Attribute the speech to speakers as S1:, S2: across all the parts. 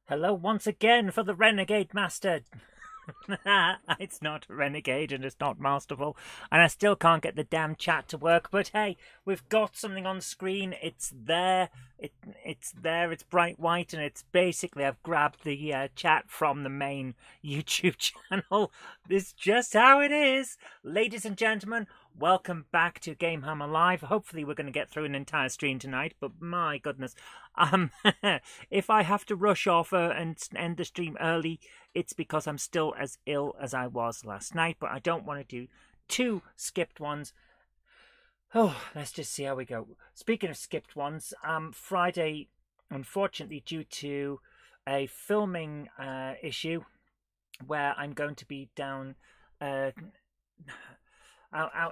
S1: Hello once again for the Renegade Master. It's not Renegade and it's not Masterful, and I still can't get the damn chat to work. But hey, we've got something on screen. It's there. It's there. It's bright white, and it's basically I've grabbed the chat from the main YouTube channel. This is just how it is, ladies and gentlemen. Welcome back to GameHammer Live. Hopefully we're going to get through an entire stream tonight, but my goodness. If I have to rush off and end the stream early, it's because I'm still as ill as I was last night, but I don't want to do two skipped ones. Oh, let's just see how we go. Speaking of skipped ones, Friday, unfortunately, due to a filming issue where I'm going to be down out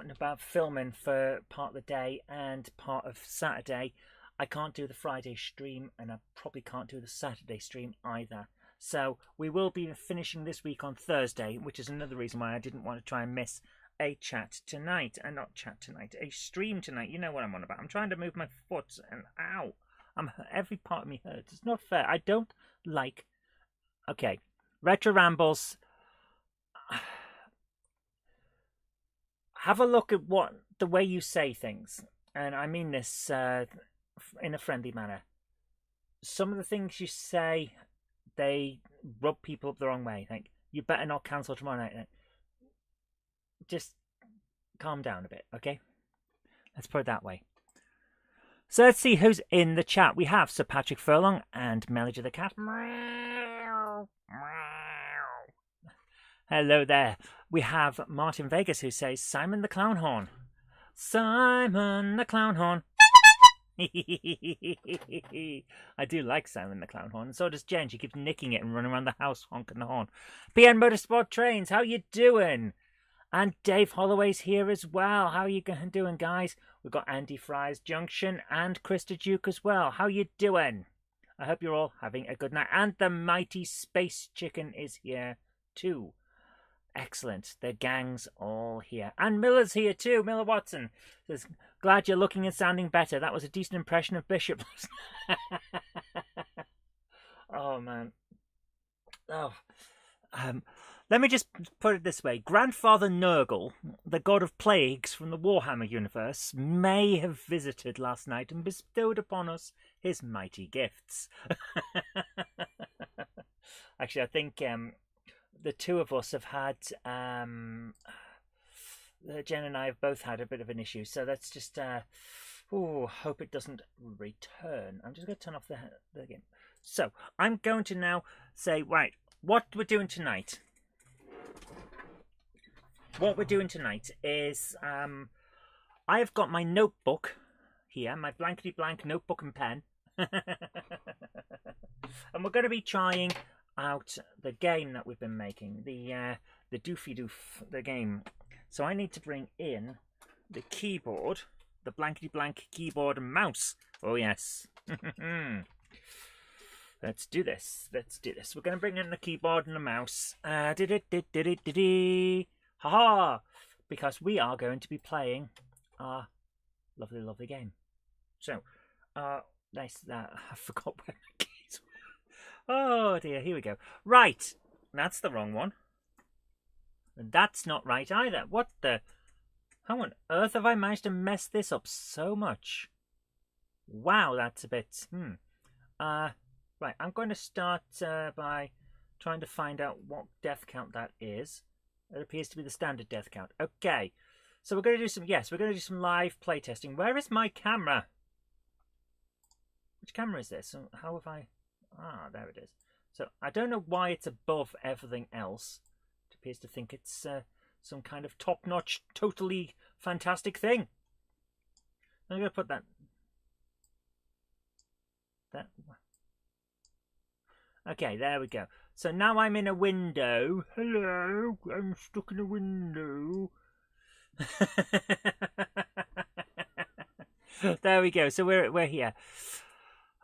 S1: and about filming for part of the day and part of Saturday, I can't do the Friday stream, and I probably can't do the Saturday stream either. So we will be finishing this week on Thursday, which is another reason why I didn't want to try and miss a chat tonight. And not chat tonight, a stream tonight. You know what I'm on about. I'm trying to move my foot, and ow. Every part of me hurts. It's not fair. I don't like... Okay. Retro Rambles. Have a look at the way you say things. And I mean this in a friendly manner. Some of the things you say, they rub people up the wrong way. Like, you better not cancel tomorrow night. Just calm down a bit, okay? Let's put it that way. So let's see who's in the chat. We have Sir Patrick Furlong and Melody the Cat. Meow, meow. Hello there. We have Martin Vegas who says, Simon the Clownhorn. Simon the Clownhorn. I do like Simon the Clownhorn, and so does Jen. She keeps nicking it and running around the house honking the horn. PN Motorsport Trains, how you doing? And Dave Holloway's here as well. How you doing, guys? We've got Andy Fry's Junction and Krista Duke as well. How you doing? I hope you're all having a good night. And the mighty Space Chicken is here too. Excellent. The gang's all here. And Miller's here too. Miller Watson says, glad you're looking and sounding better. That was a decent impression of Bishop. Oh, man. Oh. Let me just put it this way. Grandfather Nurgle, the god of plagues from the Warhammer universe, may have visited last night and bestowed upon us his mighty gifts. Actually, I think... the two of us have had, Jen and I have both had a bit of an issue. So let's just, hope it doesn't return. I'm just going to turn off the game. So I'm going to now say, right, what we're doing tonight. What we're doing tonight is, I have got my notebook here, my blankety blank notebook and pen. And we're going to be trying out the game that we've been making, the Doofy Doof, the game. So I need to bring in the keyboard, the blankety blank keyboard and mouse. Oh yes. Let's do this. Let's do this. We're going to bring in the keyboard and the mouse. Ha! Because we are going to be playing our lovely, lovely game. So, nice. I forgot where the keys were. Oh dear, here we go. Right, that's the wrong one. And that's not right either. What the... How on earth have I managed to mess this up so much? Wow, that's a bit... Right, I'm going to start by trying to find out what death count that is. It appears to be the standard death count. Okay, so we're going to do some... Yes, we're going to do some live playtesting. Where is my camera? Which camera is this? How have I... Ah, there it is. So I don't know why it's above everything else. It appears to think it's some kind of top-notch, totally fantastic thing. I'm going to put that... Okay, there we go. So now I'm in a window. Hello, I'm stuck in a window. There we go. So we're here.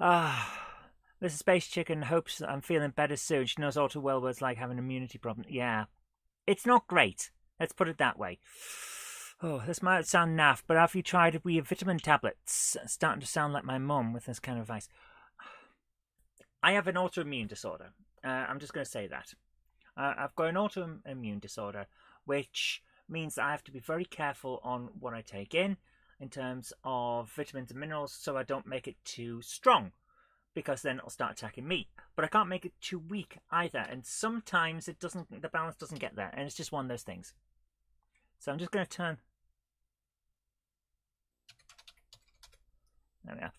S1: Mrs. Space Chicken hopes that I'm feeling better soon. She knows all too well what it's like having an immunity problem. Yeah. It's not great. Let's put it that way. Oh, this might sound naff, but have you tried it with your vitamin tablets? Starting to sound like my mum with this kind of advice. I have an autoimmune disorder. I'm just going to say that. I've got an autoimmune disorder, which means I have to be very careful on what I take in terms of vitamins and minerals, so I don't make it too strong, because then it'll start attacking me. But I can't make it too weak either, and sometimes it doesn't. The balance doesn't get there, and it's just one of those things. So I'm just going to turn. There we are.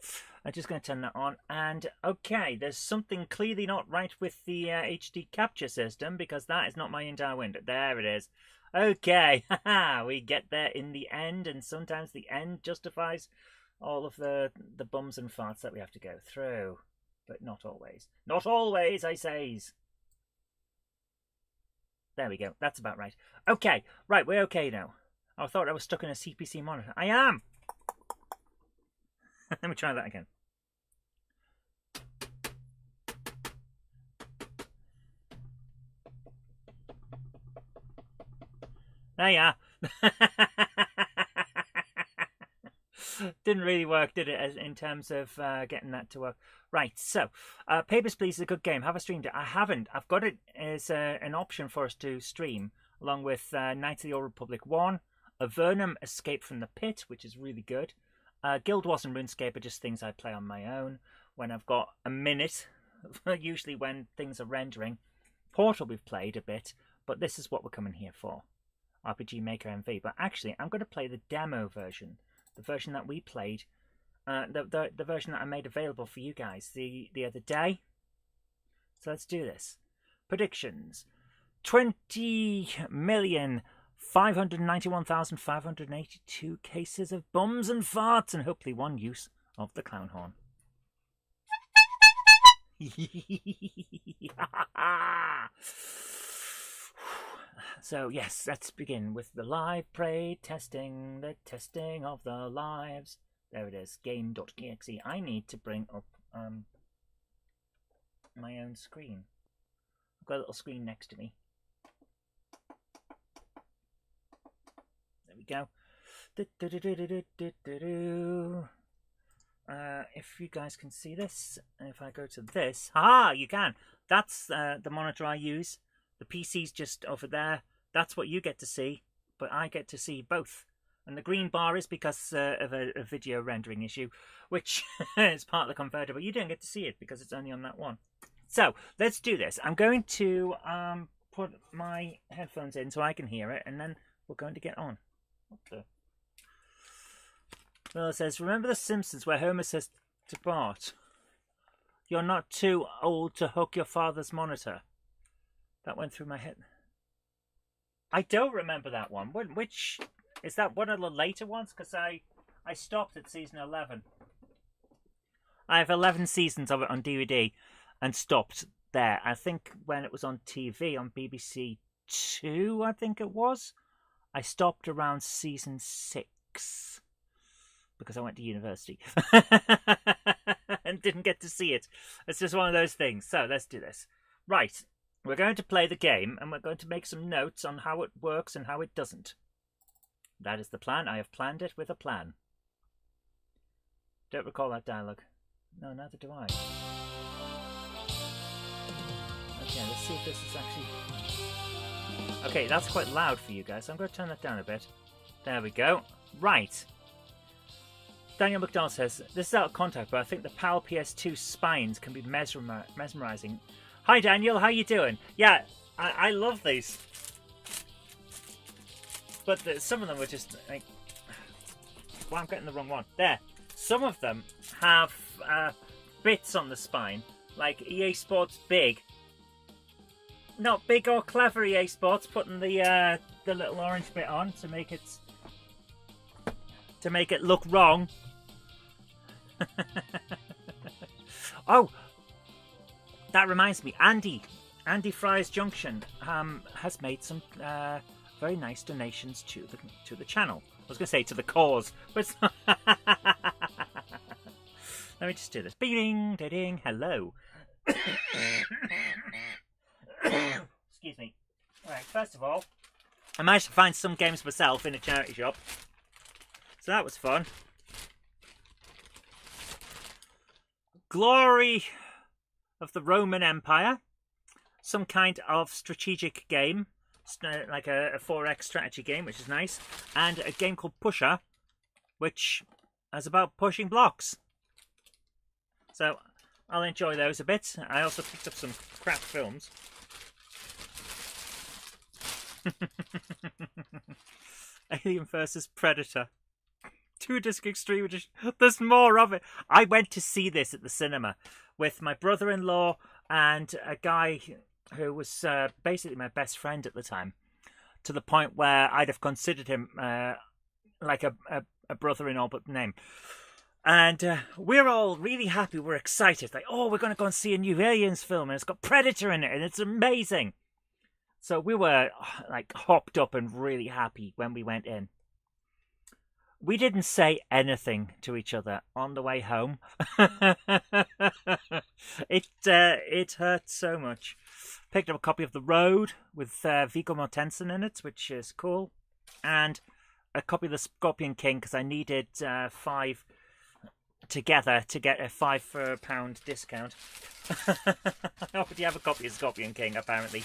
S1: I'm just going to turn that on, and okay, there's something clearly not right with the HD capture system, because that is not my entire window. There it is. Okay, we get there in the end, and sometimes the end justifies all of the bums and farts that we have to go through. But not always. Not always, I says. There we go. That's about right. Okay, right, we're okay now. I thought I was stuck in a CPC monitor. I am! Let me try that again. There you are. Didn't really work, did it, in terms of getting that to work? Right, so Papers, Please is a good game. Have I streamed it? I haven't. I've got it as an option for us to stream, along with Knights of the Old Republic 1, Avernum Escape from the Pit, which is really good. Guild Wars and RuneScape are just things I play on my own when I've got a minute, usually when things are rendering. Portal we've played a bit, but this is what we're coming here for. RPG Maker MV. But actually, I'm going to play the demo version. The version that we played. The version that I made available for you guys the other day. So let's do this. Predictions. 20,591,582 cases of bums and farts, and hopefully one use of the clown horn. So yes, let's begin with the live parade testing, the testing of the lives. There it is, game.exe. I need to bring up my own screen. I've got a little screen next to me. There we go. If you guys can see this, if I go to this, you can. That's the monitor I use. The PC's just over there. That's what you get to see, but I get to see both. And the green bar is because of a video rendering issue, which is part of the converter, but you don't get to see it because it's only on that one. So, let's do this. I'm going to put my headphones in so I can hear it, and then we're going to get on. Okay. Well, it says, remember The Simpsons where Homer says to Bart, "You're not too old to hook your father's monitor." That went through my head. I don't remember that one. Which is that one of the later ones? Because I stopped at season 11. I have 11 seasons of it on DVD and stopped there. I think when it was on TV on BBC 2, I think it was, I stopped around season 6 because I went to university and didn't get to see it. It's just one of those things. So let's do this. Right. We're going to play the game, and we're going to make some notes on how it works and how it doesn't. That is the plan. I have planned it with a plan. Don't recall that dialogue. No, neither do I. Okay, let's see if this is actually... Okay, that's quite loud for you guys, so I'm going to turn that down a bit. There we go. Right. Daniel McDonald says, this is out of contact, but I think the PAL PS2 spines can be mesmerizing. Hi Daniel, how you doing? Yeah, I love these. But some of them were just like... Well, I'm getting the wrong one. There. Some of them have bits on the spine. Like EA Sports Big. Not big or clever EA Sports, putting the little orange bit on to make it look wrong. Oh! That reminds me, Andy Fry's Junction has made some very nice donations to the channel. I was going to say to the cause, but it's not. Let me just do this. Bing, ding, hello. Excuse me. Right, first of all, I managed to find some games myself in a charity shop, so that was fun. of the Roman Empire, some kind of strategic game, like a 4X strategy game, which is nice, and a game called Pusher, which is about pushing blocks. So I'll enjoy those a bit. I also picked up some crap films. Alien vs Predator. 2-disc extreme edition. There's more of it. I went to see this at the cinema with my brother-in-law and a guy who was basically my best friend at the time, to the point where I'd have considered him like a brother-in-law but name. And we're all really happy. We're excited. Like, oh, we're going to go and see a new Aliens film, and it's got Predator in it, and it's amazing. So we were like hopped up and really happy when we went in. We didn't say anything to each other on the way home. It hurt so much. Picked up a copy of The Road with Viggo Mortensen in it, which is cool, and a copy of The Scorpion King because I needed 5 together to get a £5 for a £1 discount. I already have a copy of Scorpion King, apparently.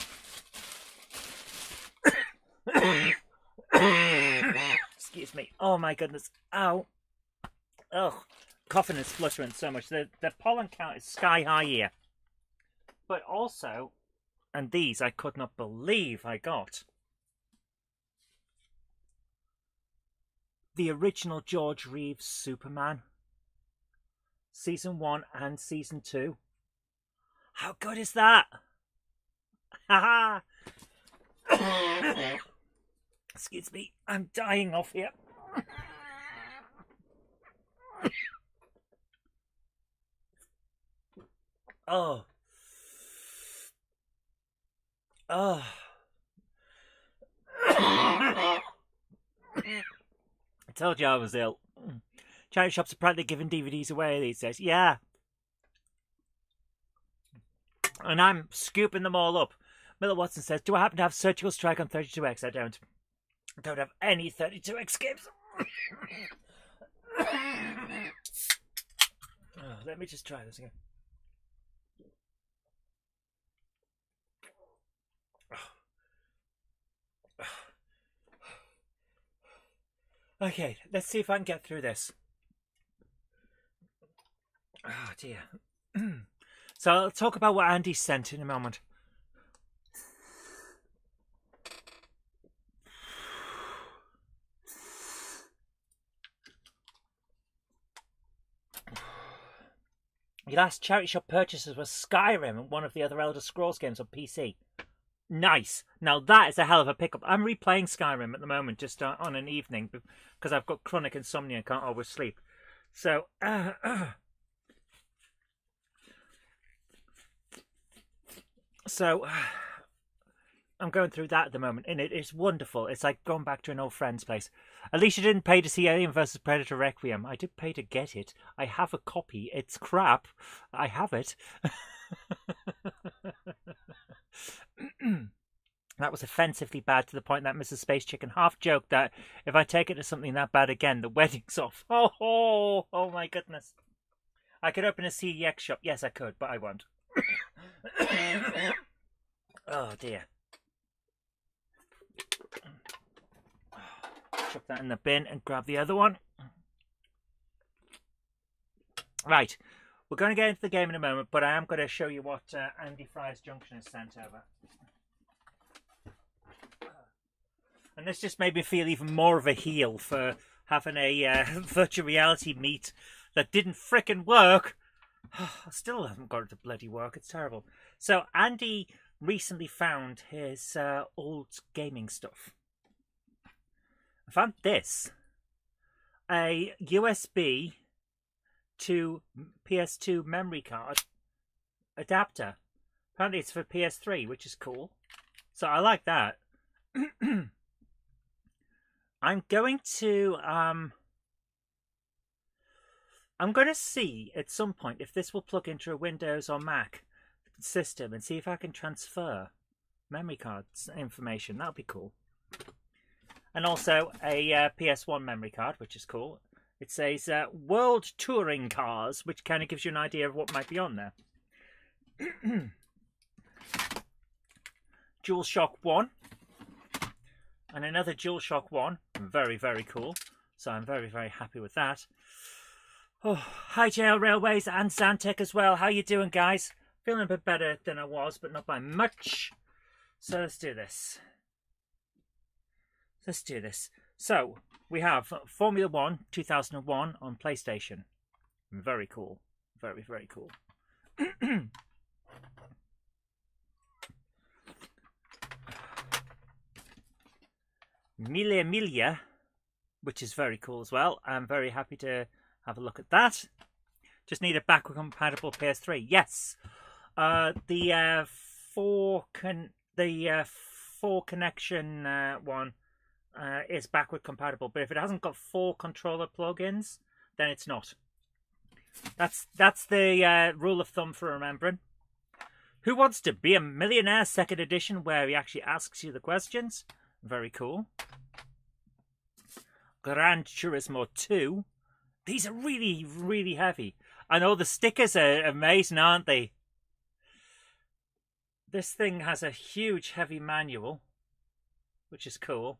S1: Excuse me. Oh my goodness. Ow. Oh, coughing and spluttering so much. The pollen count is sky high here. But also, and these I could not believe I got. The original George Reeves Superman. Season 1 and Season 2. How good is that? Haha. Excuse me, I'm dying off here. Oh. Oh. I told you I was ill. Charity shops are practically giving DVDs away these days. Yeah. And I'm scooping them all up. Miller Watson says, do I happen to have Surgical Strike on 32X? I don't. I don't have any 32X games. Oh, let me just try this again. Okay, let's see if I can get through this. Oh dear. So I'll talk about what Andy sent in a moment. Your last charity shop purchases was Skyrim and one of the other Elder Scrolls games on PC. Nice. Now that is a hell of a pickup. I'm replaying Skyrim at the moment, just on an evening, because I've got chronic insomnia and can't always sleep. So, I'm going through that at the moment, and it's wonderful. It's like going back to an old friend's place. At least you didn't pay to see Alien vs Predator Requiem. I did pay to get it. I have a copy. It's crap. I have it. That was offensively bad to the point that Mrs. Space Chicken half joked that if I take it to something that bad again, the wedding's off. Oh my goodness. I could open a CEX shop. Yes, I could, but I won't. Oh dear. Chuck that in the bin and grab the other one. Right. We're going to get into the game in a moment, but I am going to show you what Andy Fry's Junction has sent over. And this just made me feel even more of a heel for having a virtual reality meet that didn't frickin' work. I still haven't got it to bloody work. It's terrible. So Andy recently found his old gaming stuff. I found this. A USB to PS2 memory card adapter. Apparently it's for PS3, which is cool. So I like that. I'm going to see at some point if this will plug into a Windows or Mac system and see if I can transfer memory cards information. That would be cool. And also a PS1 memory card, which is cool. It says World Touring Cars, which kind of gives you an idea of what might be on there. DualShock 1 and another DualShock 1. Very, very cool. So I'm very, very happy with that. Oh, hi JL Railways and Zantec as well. How you doing, guys? Feeling a bit better than I was, but not by much. So let's do this. Let's do this. So we have Formula 1 2001 on PlayStation. Very cool. Very, very cool. Mille Miglia, which is very cool as well. I'm very happy to have a look at that. Just need a backward compatible PS3. Yes. The four connection one is backward compatible, but if it hasn't got 4 controller plugins, then it's not. That's the rule of thumb for remembering. Who Wants to Be a Millionaire Second Edition, where he actually asks you the questions. Very cool. Gran Turismo 2. These are really, really heavy. I know the stickers are amazing, aren't they? This thing has a huge, heavy manual, which is cool.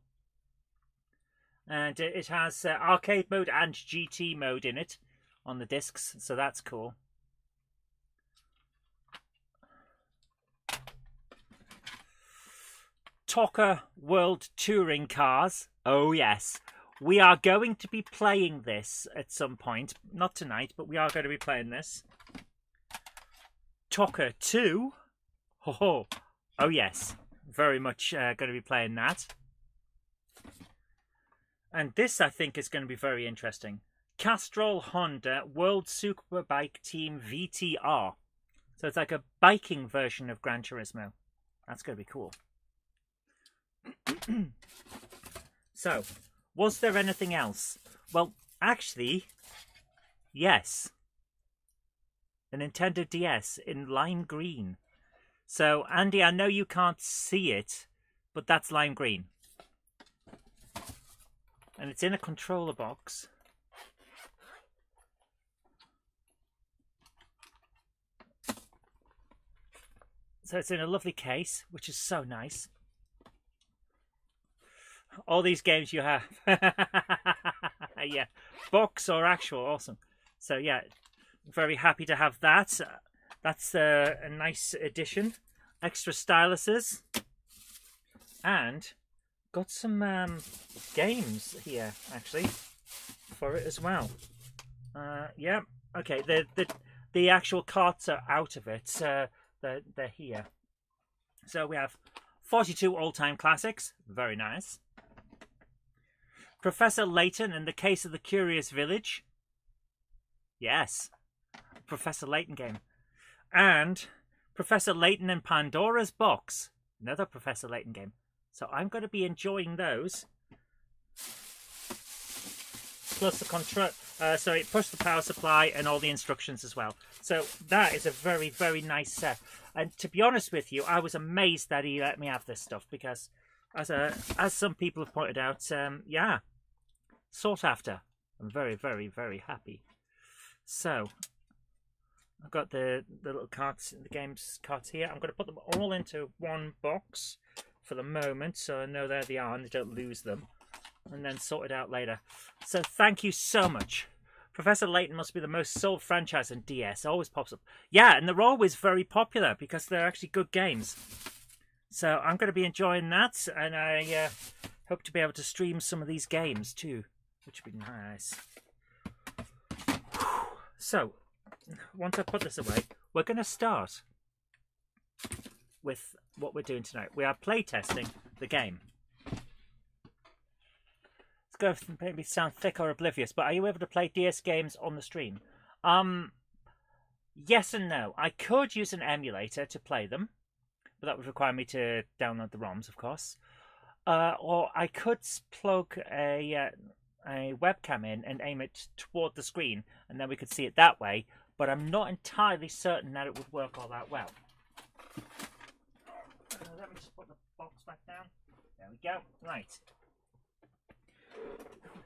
S1: And it has arcade mode and GT mode in it on the discs, so that's cool. TOCA World Touring Cars. Oh yes, we are going to be playing this at some point. Not tonight, but we are going to be playing this. TOCA 2. Oh yes, very much going to be playing that. And this, I think, is going to be very interesting. Castrol Honda World Superbike Team VTR. So it's like a biking version of Gran Turismo. That's going to be cool. So, was there anything else? Well, actually, yes. The Nintendo DS in lime green. So, Andy, I know you can't see it, but that's lime green. And it's in a controller box. So it's in a lovely case, which is so nice. All these games you have. Yeah, box or actual, awesome. So yeah, very happy to have that. That's a nice addition. Extra styluses. And got some games here, actually, for it as well. Yeah, okay, the actual carts are out of it. They're here. So we have 42 all-time classics. Very nice. Professor Layton and the Case of the Curious Village. Yes. Professor Layton game. And Professor Layton and Pandora's Box. Another Professor Layton game. So I'm going to be enjoying those. Plus the control. Sorry, push the power supply and all the instructions as well. So that is a very, very nice set. And to be honest with you, I was amazed that he let me have this stuff because, as some people have pointed out, yeah, sought after. I'm very, very, very happy. So I've got the little carts, the games carts here. I'm going to put them all into one box for the moment, so I know there they are and they don't lose them, and then sort it out later. So thank you so much. Professor Layton must be the most sold franchise in DS. Always pops up. Yeah, and they're always very popular because they're actually good games. So I'm going to be enjoying that, and I hope to be able to stream some of these games too, which would be nice. So, once I put this away, we're going to start with what we're doing tonight. We are playtesting the game. Go maybe sound thick or oblivious, but are you able to play DS games on the stream? Yes and no. I could use an emulator to play them, but that would require me to download the ROMs, of course. Or I could plug a webcam in and aim it toward the screen, and then we could see it that way. But I'm not entirely certain that it would work all that well. Let me just put the box back down. There we go. Right.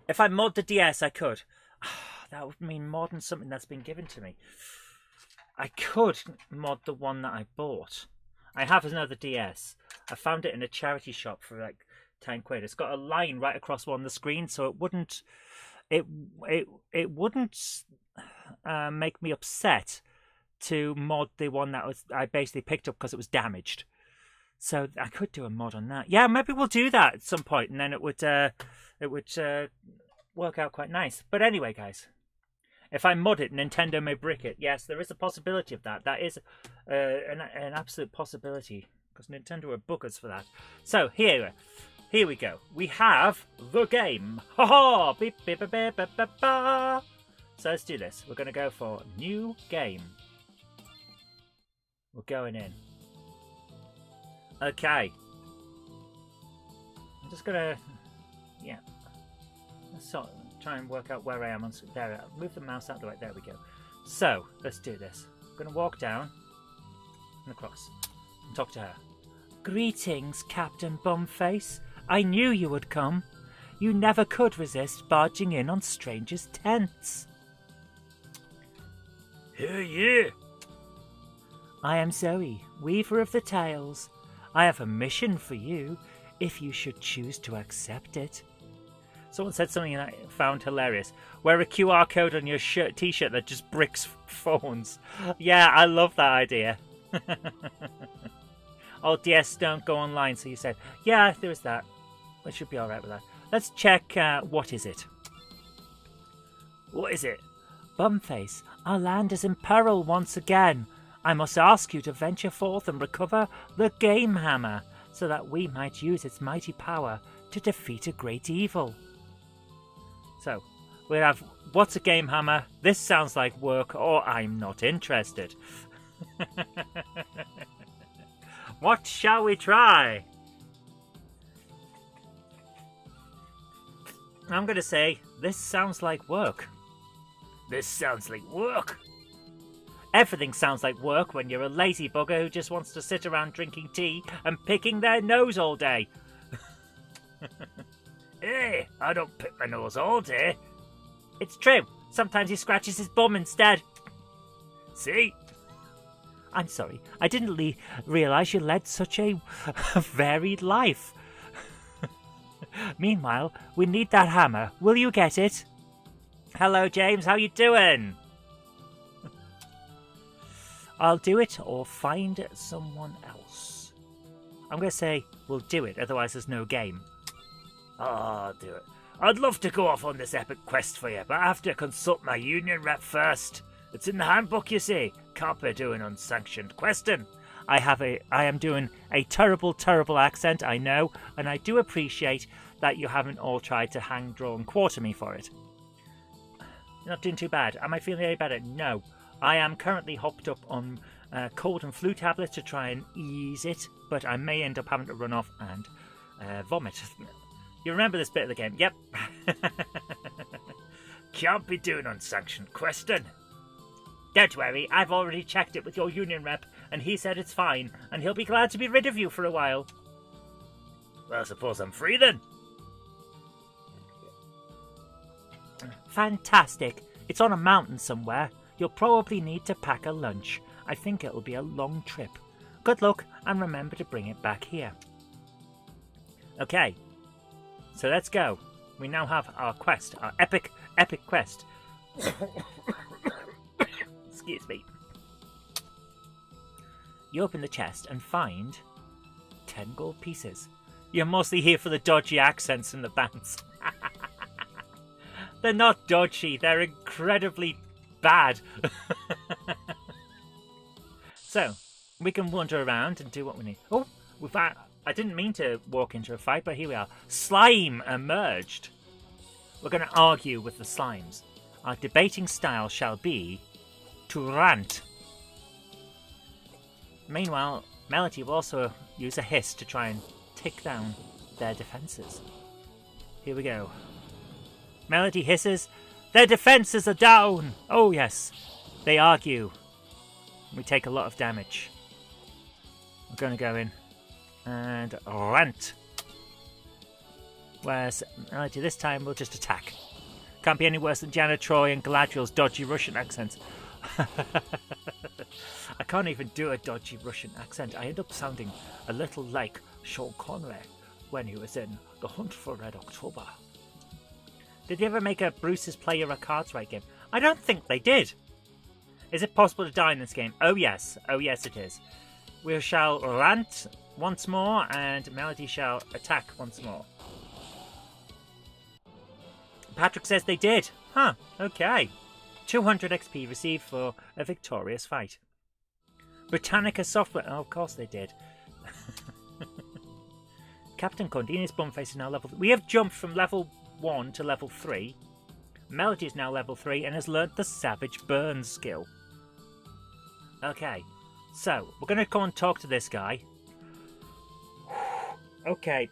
S1: If I mod the DS, I could. That would mean modding something that's been given to me. I could mod the one that I bought. I have another DS. I found it in a charity shop for like 10 quid. It's got a line right across one of the screen, so it wouldn't make me upset to mod the one that I basically picked up because it was damaged. So I could do a mod on that. Yeah, maybe we'll do that at some point, and then it would work out quite nice. But anyway, guys, if I mod it, Nintendo may brick it. Yes, there is a possibility of that. That is an absolute possibility, because Nintendo are bookers for that. So here we go. We have the game. Ha ha! Beep beep beep beep beep beep. So let's do this. We're going to go for new game. We're going in. Okay. I'm just going to, yeah. Let's try and work out where I am on. There, move the mouse out the way. There we go. So let's do this. I'm going to walk down and across and talk to her. Greetings, Captain Bumface. I knew you would come. You never could resist barging in on strangers' tents. Who are you? I am Zoe, Weaver of the Tales. I have a mission for you, if you should choose to accept it. Someone said something that I found hilarious. Wear a QR code on your t-shirt that just bricks phones. Yeah, I love that idea. Oh, DS don't go online, so you said. Yeah, there is that. I should be alright with that. Let's check, what is it? What is it? Bumface, our land is in peril once again. I must ask you to venture forth and recover the GameHammer, so that we might use its mighty power to defeat a great evil. So, we have, what's a GameHammer? This sounds like work, or I'm not interested. What shall we try? I'm going to say, this sounds like work. This sounds like work. Everything sounds like work when you're a lazy bugger who just wants to sit around drinking tea and picking their nose all day. Hey, I don't pick my nose all day. It's true. Sometimes he scratches his bum instead. See? I'm sorry. I didn't realise you led such a varied life. Meanwhile, we need that hammer. Will you get it? Hello, James. How you doing? I'll do it or find someone else. I'm going to say we'll do it, otherwise there's no game. Oh, I'll do it. I'd love to go off on this epic quest for you, but I have to consult my union rep first. It's in the handbook, you see. Can't be doing unsanctioned questing. I am doing a terrible, terrible accent, I know, and I do appreciate that you haven't all tried to hang, draw and quarter me for it. You're not doing too bad. Am I feeling any better? No. I am currently hopped up on cold and flu tablets to try and ease it, but I may end up having to run off and vomit. You remember this bit of the game? Yep. Can't be doing unsanctioned questing. Don't worry, I've already checked it with your union rep, and he said it's fine, and he'll be glad to be rid of you for a while. Well, I suppose I'm free then. Fantastic. It's on a mountain somewhere. You'll probably need to pack a lunch. I think it'll be a long trip. Good luck, and remember to bring it back here. Okay, so let's go. We now have our quest, our epic quest. Excuse me. You open the chest and find 10 gold pieces. You're mostly here for the dodgy accents and the bands. They're not dodgy, they're incredibly bad. So, we can wander around and do what we need. Oh, I didn't mean to walk into a fight, but here we are. Slime emerged. We're going to argue with the slimes. Our debating style shall be to rant. Meanwhile, Melody will also use a hiss to try and take down their defences. Here we go. Melody hisses, their defences are down! Oh yes, they argue. We take a lot of damage. We're going to go in and rant. Whereas Melody this time will just attack. Can't be any worse than Jana Troy and Galadriel's dodgy Russian accents. I can't even do a dodgy Russian accent. I end up sounding a little like Sean Connery when he was in The Hunt for Red October. Did they ever make a Bruce's Play Your Cards Right game? I don't think they did. Is it possible to die in this game? Oh yes. Oh yes it is. We shall rant once more and Melody shall attack once more. Patrick says they did. Huh, okay. 200 XP received for a victorious fight. Britannica Software. Oh, of course they did. Captain Condini's Bumface is now level 3. We have jumped from level 1 to level 3. Melody is now level 3 and has learnt the Savage Burn skill. Okay, so we're going to go and talk to this guy. Okay,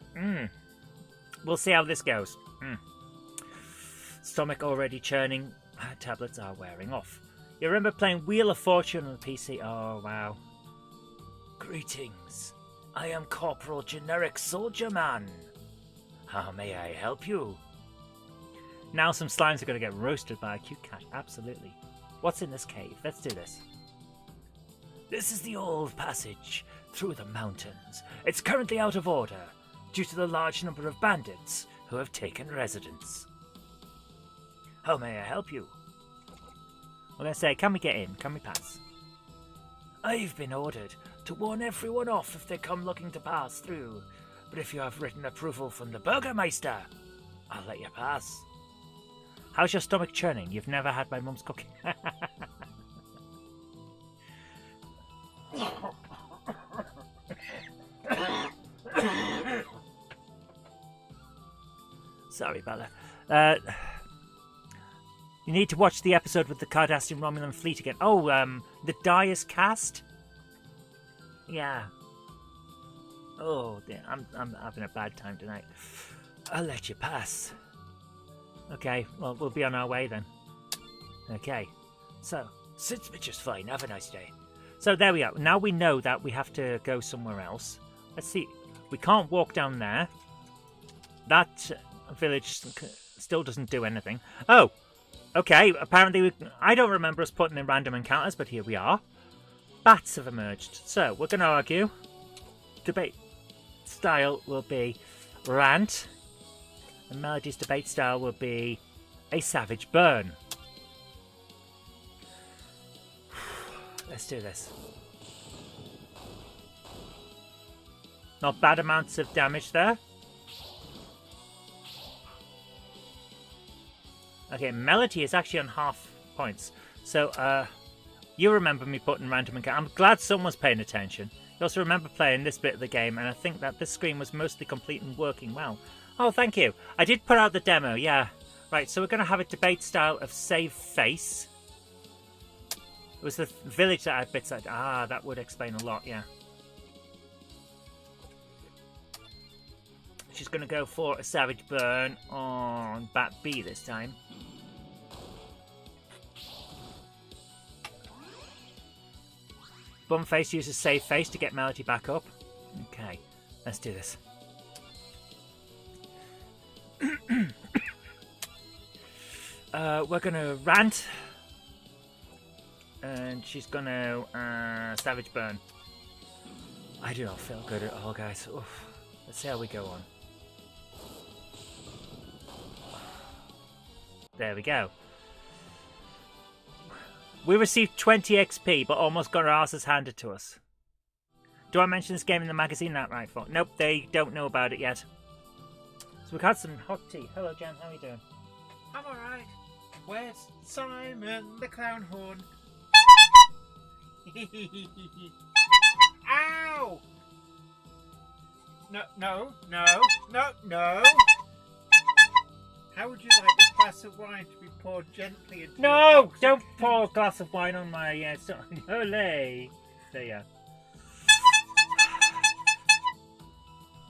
S1: we'll see how this goes. Stomach already churning. Tablets are wearing off. You remember playing Wheel of Fortune on the PC? Oh, wow. Greetings. I am Corporal Generic Soldier Man. How may I help you? Now some slimes are going to get roasted by a cute cat. Absolutely. What's in this cave? Let's do this. This is the old passage through the mountains. It's currently out of order due to the large number of bandits who have taken residence. How may I help you? Well, let's say, can we get in? Can we pass? I've been ordered to warn everyone off if they come looking to pass through. But if you have written approval from the Burgermeister, I'll let you pass. How's your stomach churning? You've never had my mum's cooking. Sorry, Bella. You need to watch the episode with the Cardassian Romulan fleet again. Oh, the Dyer's cast? Yeah. Oh, dear. I'm having a bad time tonight. I'll let you pass. Okay, well, we'll be on our way then. Okay. So, suits me just fine. Have a nice day. So, there we are. Now we know that we have to go somewhere else. Let's see. We can't walk down there. That village still doesn't do anything. Oh! Okay, apparently I don't remember us putting in random encounters, but here we are. Bats have emerged. So, we're going to argue. Debate style will be rant. And Melody's debate style will be a savage burn. Let's do this. Not bad amounts of damage there. Okay, Melody is actually on half points. So, you remember me putting random encounter. I'm glad someone's paying attention. You also remember playing this bit of the game, and I think that this screen was mostly complete and working well. Oh, thank you. I did put out the demo, yeah. Right, so we're going to have a debate style of save face. It was the village that had bits like... Ah, that would explain a lot, yeah. She's going to go for a savage burn on Bat B this time. Bumface uses save face to get Melody back up. Okay, let's do this. We're going to rant. And she's going to savage burn. I do not feel good at all, guys. Oof. Let's see how we go on. There we go. We received 20 XP, but almost got our asses handed to us. Do I mention this game in the magazine? That right, for? Nope, they don't know about it yet. So we've had some hot tea. Hello, Jen. How are you doing?
S2: I'm alright. Where's Simon the clown horn? Ow! No. How would you like this glass of wine to be poured gently into
S1: No! Don't pour a glass of wine on my... Olé! There you are.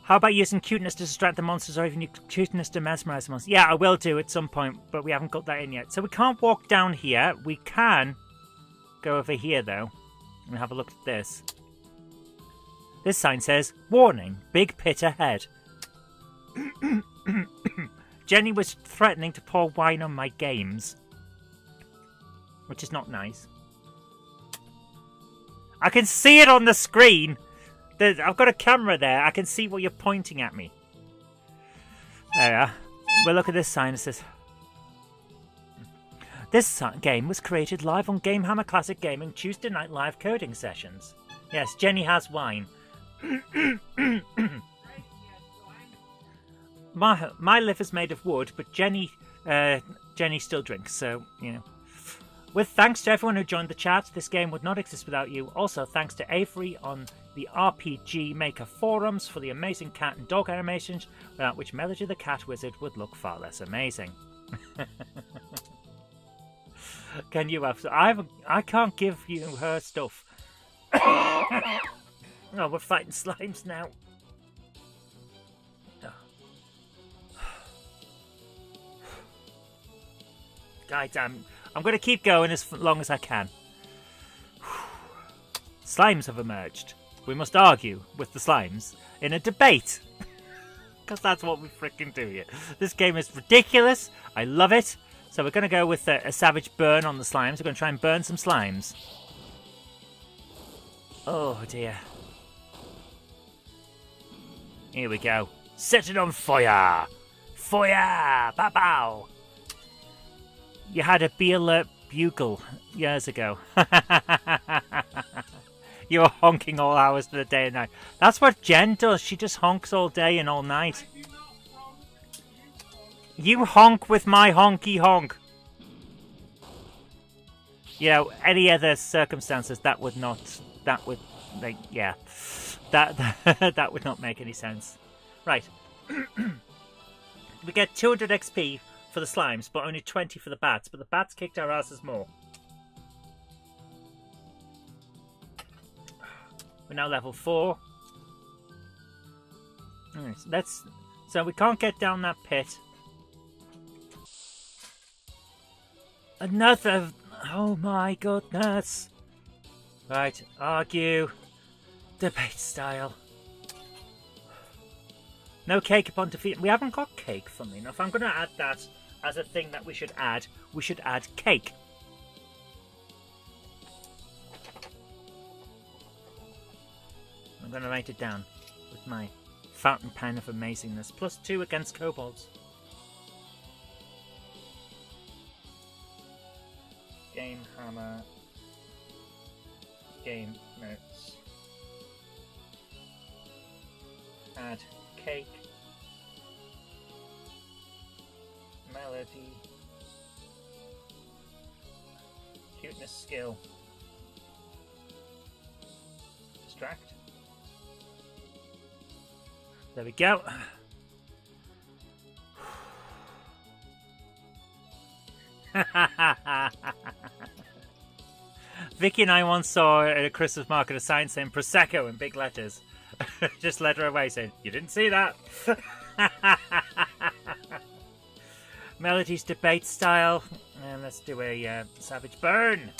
S1: How about using cuteness to distract the monsters or even cuteness to mesmerize the monsters? Yeah, I will do at some point, but we haven't got that in yet. So we can't walk down here. We can go over here, though, and have a look at this. This sign says, warning, big pit ahead. Jenny was threatening to pour wine on my games, which is not nice. I can see it on the screen. I've got a camera there. I can see what you're pointing at me. There we are. Well, look at this sign. It says, this game was created live on GameHammer Classic Gaming Tuesday night live coding sessions. Yes, Jenny has wine. My liver's made of wood, but Jenny still drinks, so, you know. With thanks to everyone who joined the chat, this game would not exist without you. Also, thanks to Avery on the RPG Maker forums for the amazing cat and dog animations, without which Melody the Cat Wizard would look far less amazing. Can you have... I can't give you her stuff. Oh, we're fighting slimes now. Guys, I'm going to keep going as long as I can. Slimes have emerged. We must argue with the slimes in a debate. Because that's what we freaking do here. This game is ridiculous. I love it. So we're going to go with a savage burn on the slimes. We're going to try and burn some slimes. Oh dear. Here we go. Set it on fire! Fire! Pow pow! You had a Be Alert bugle years ago. You were honking all hours of the day and night. That's what Jen does. She just honks all day and all night. You honk with my honky honk. You know, any other circumstances that would not... That would... Like, yeah. That would not make any sense. Right. We get 200 XP for the slimes, but only 20 for the bats. But the bats kicked our asses more. We're now level 4. Right, so we can't get down that pit. Another... Oh my goodness. Right, argue. Debate style. No cake upon defeat. We haven't got cake, funnily enough. I'm going to add that as a thing that we should add. We should add cake. I'm going to write it down with my fountain pen of amazingness. +2 against kobolds. GameHammer. Game notes. Add cake. Melody. Cuteness skill. Distract. There we go. Vicky and I once saw at a Christmas market a sign saying Prosecco in big letters. Just led her away saying, "You didn't see that." Melody's debate style. And let's do a savage burn.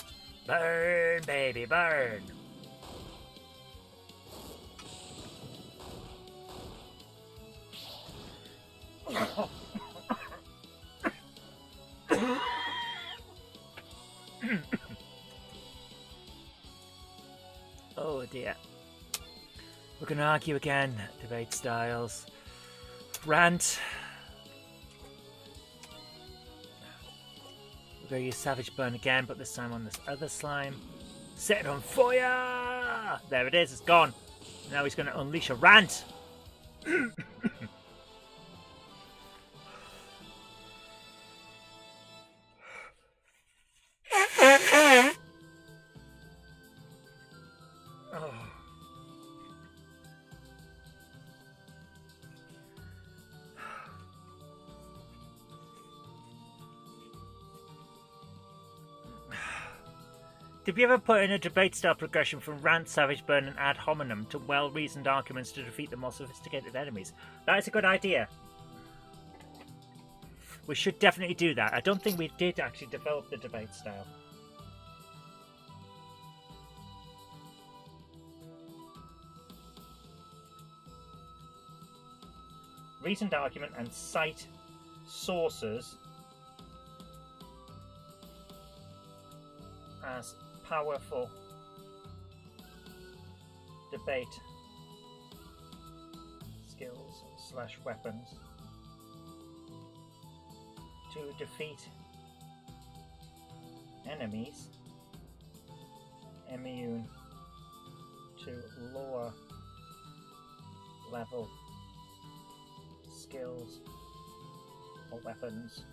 S1: Burn, baby, burn. Oh dear. We're going to argue again. Debate styles. Rant. We're going to use Savage Burn again, but this time on this other slime. Set it on fire! There it is, it's gone. Now he's going to unleash a rant. Did we ever put in a debate style progression from rant, savage burn, and ad hominem to well-reasoned arguments to defeat the more sophisticated enemies? That is a good idea. We should definitely do that. I don't think we did actually develop the debate style. Reasoned argument and cite sources as powerful debate skills / weapons to defeat enemies immune to lower level skills or weapons.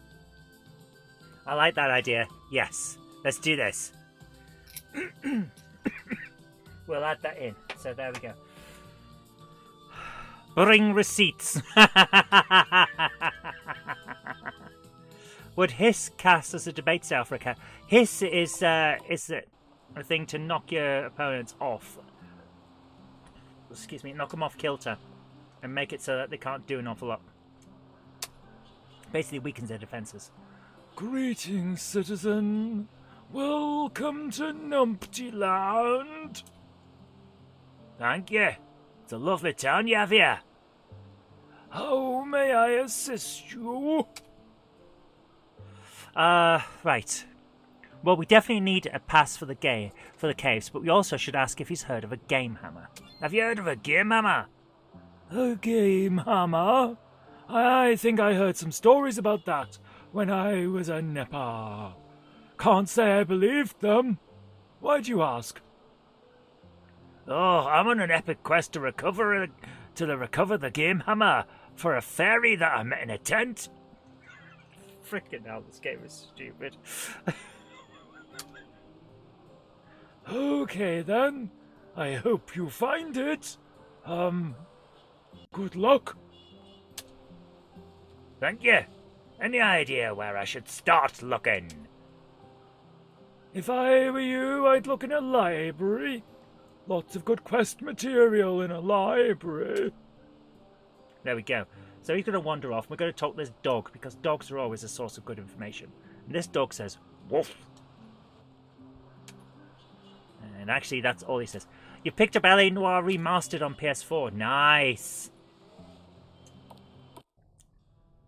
S1: I like that idea. Yes, let's do this. We'll add that in. So there we go. Bring receipts. Would hiss cast as a debate style for a cat? Hiss is a thing to knock your opponents off. Excuse me, knock them off kilter and make it so that they can't do an awful lot. Basically weakens their defences.
S3: Greetings, citizen. Welcome to Numpty Land.
S1: Thank you. It's a lovely town you have here.
S3: How may I assist you?
S1: Right. Well, we definitely need a pass for the caves, but we also should ask if he's heard of a GameHammer. Have you heard of a GameHammer?
S3: A GameHammer? I think I heard some stories about that when I was a nipper. Can't say I believed them. Why'd you ask?
S1: Oh, I'm on an epic quest to recover the GameHammer for a fairy that I met in a tent. Freaking hell, this game is stupid.
S3: Okay then. I hope you find it. Good luck.
S1: Thank you. Any idea where I should start looking?
S3: If I were you, I'd look in a library. Lots of good quest material in a library.
S1: There we go. So he's going to wander off. We're going to talk to this dog, because dogs are always a source of good information. And this dog says, woof. And actually, that's all he says. You picked up LA Noire Remastered on PS4. Nice.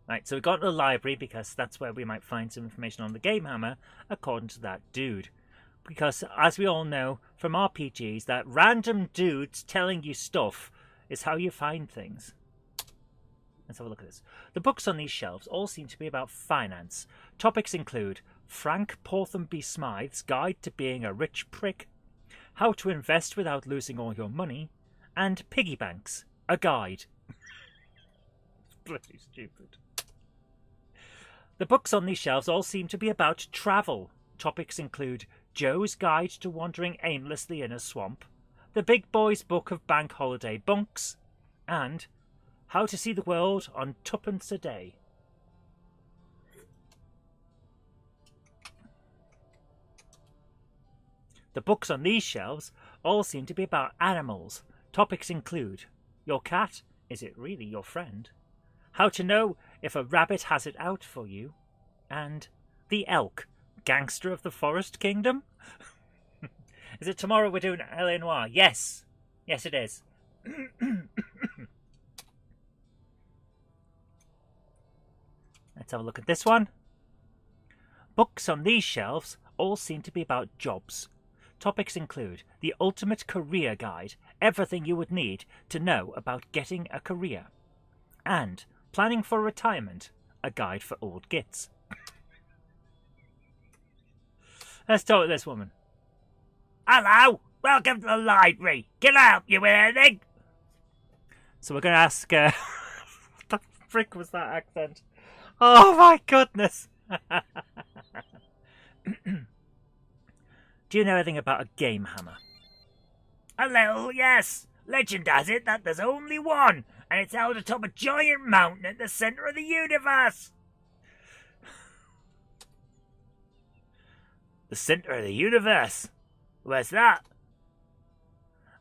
S1: Right, so we got to the library, because that's where we might find some information on the GameHammer, according to that dude. Because, as we all know from RPGs, that random dudes telling you stuff is how you find things. Let's have a look at this. The books on these shelves all seem to be about finance. Topics include Frank Porthamby Smythe's Guide to Being a Rich Prick, How to Invest Without Losing All Your Money, and Piggy Banks, a guide. It's bloody stupid. The books on these shelves all seem to be about travel. Topics include Joe's Guide to Wandering Aimlessly in a Swamp, The Big Boy's Book of Bank Holiday Bunks, and How to See the World on Tuppence a Day. The books on these shelves all seem to be about animals. Topics include Your cat, is it really your friend? How to know if a rabbit has it out for you, and The Elk, Gangster of the Forest Kingdom? Is it tomorrow we're doing LA Noire? Yes. Yes, it is. Let's have a look at this one. Books on these shelves all seem to be about jobs. Topics include The Ultimate Career Guide, everything you would need to know about getting a career, and Planning for Retirement, a guide for old gits. Let's talk to this woman. Hello, welcome to the library. Can I help you with anything? So we're going to ask, what the frick was that accent? Oh my goodness. Do you know anything about a GameHammer? A little, yes. Legend has it that there's only one, and it's held atop a giant mountain at the centre of the universe. The centre of the universe? Where's that?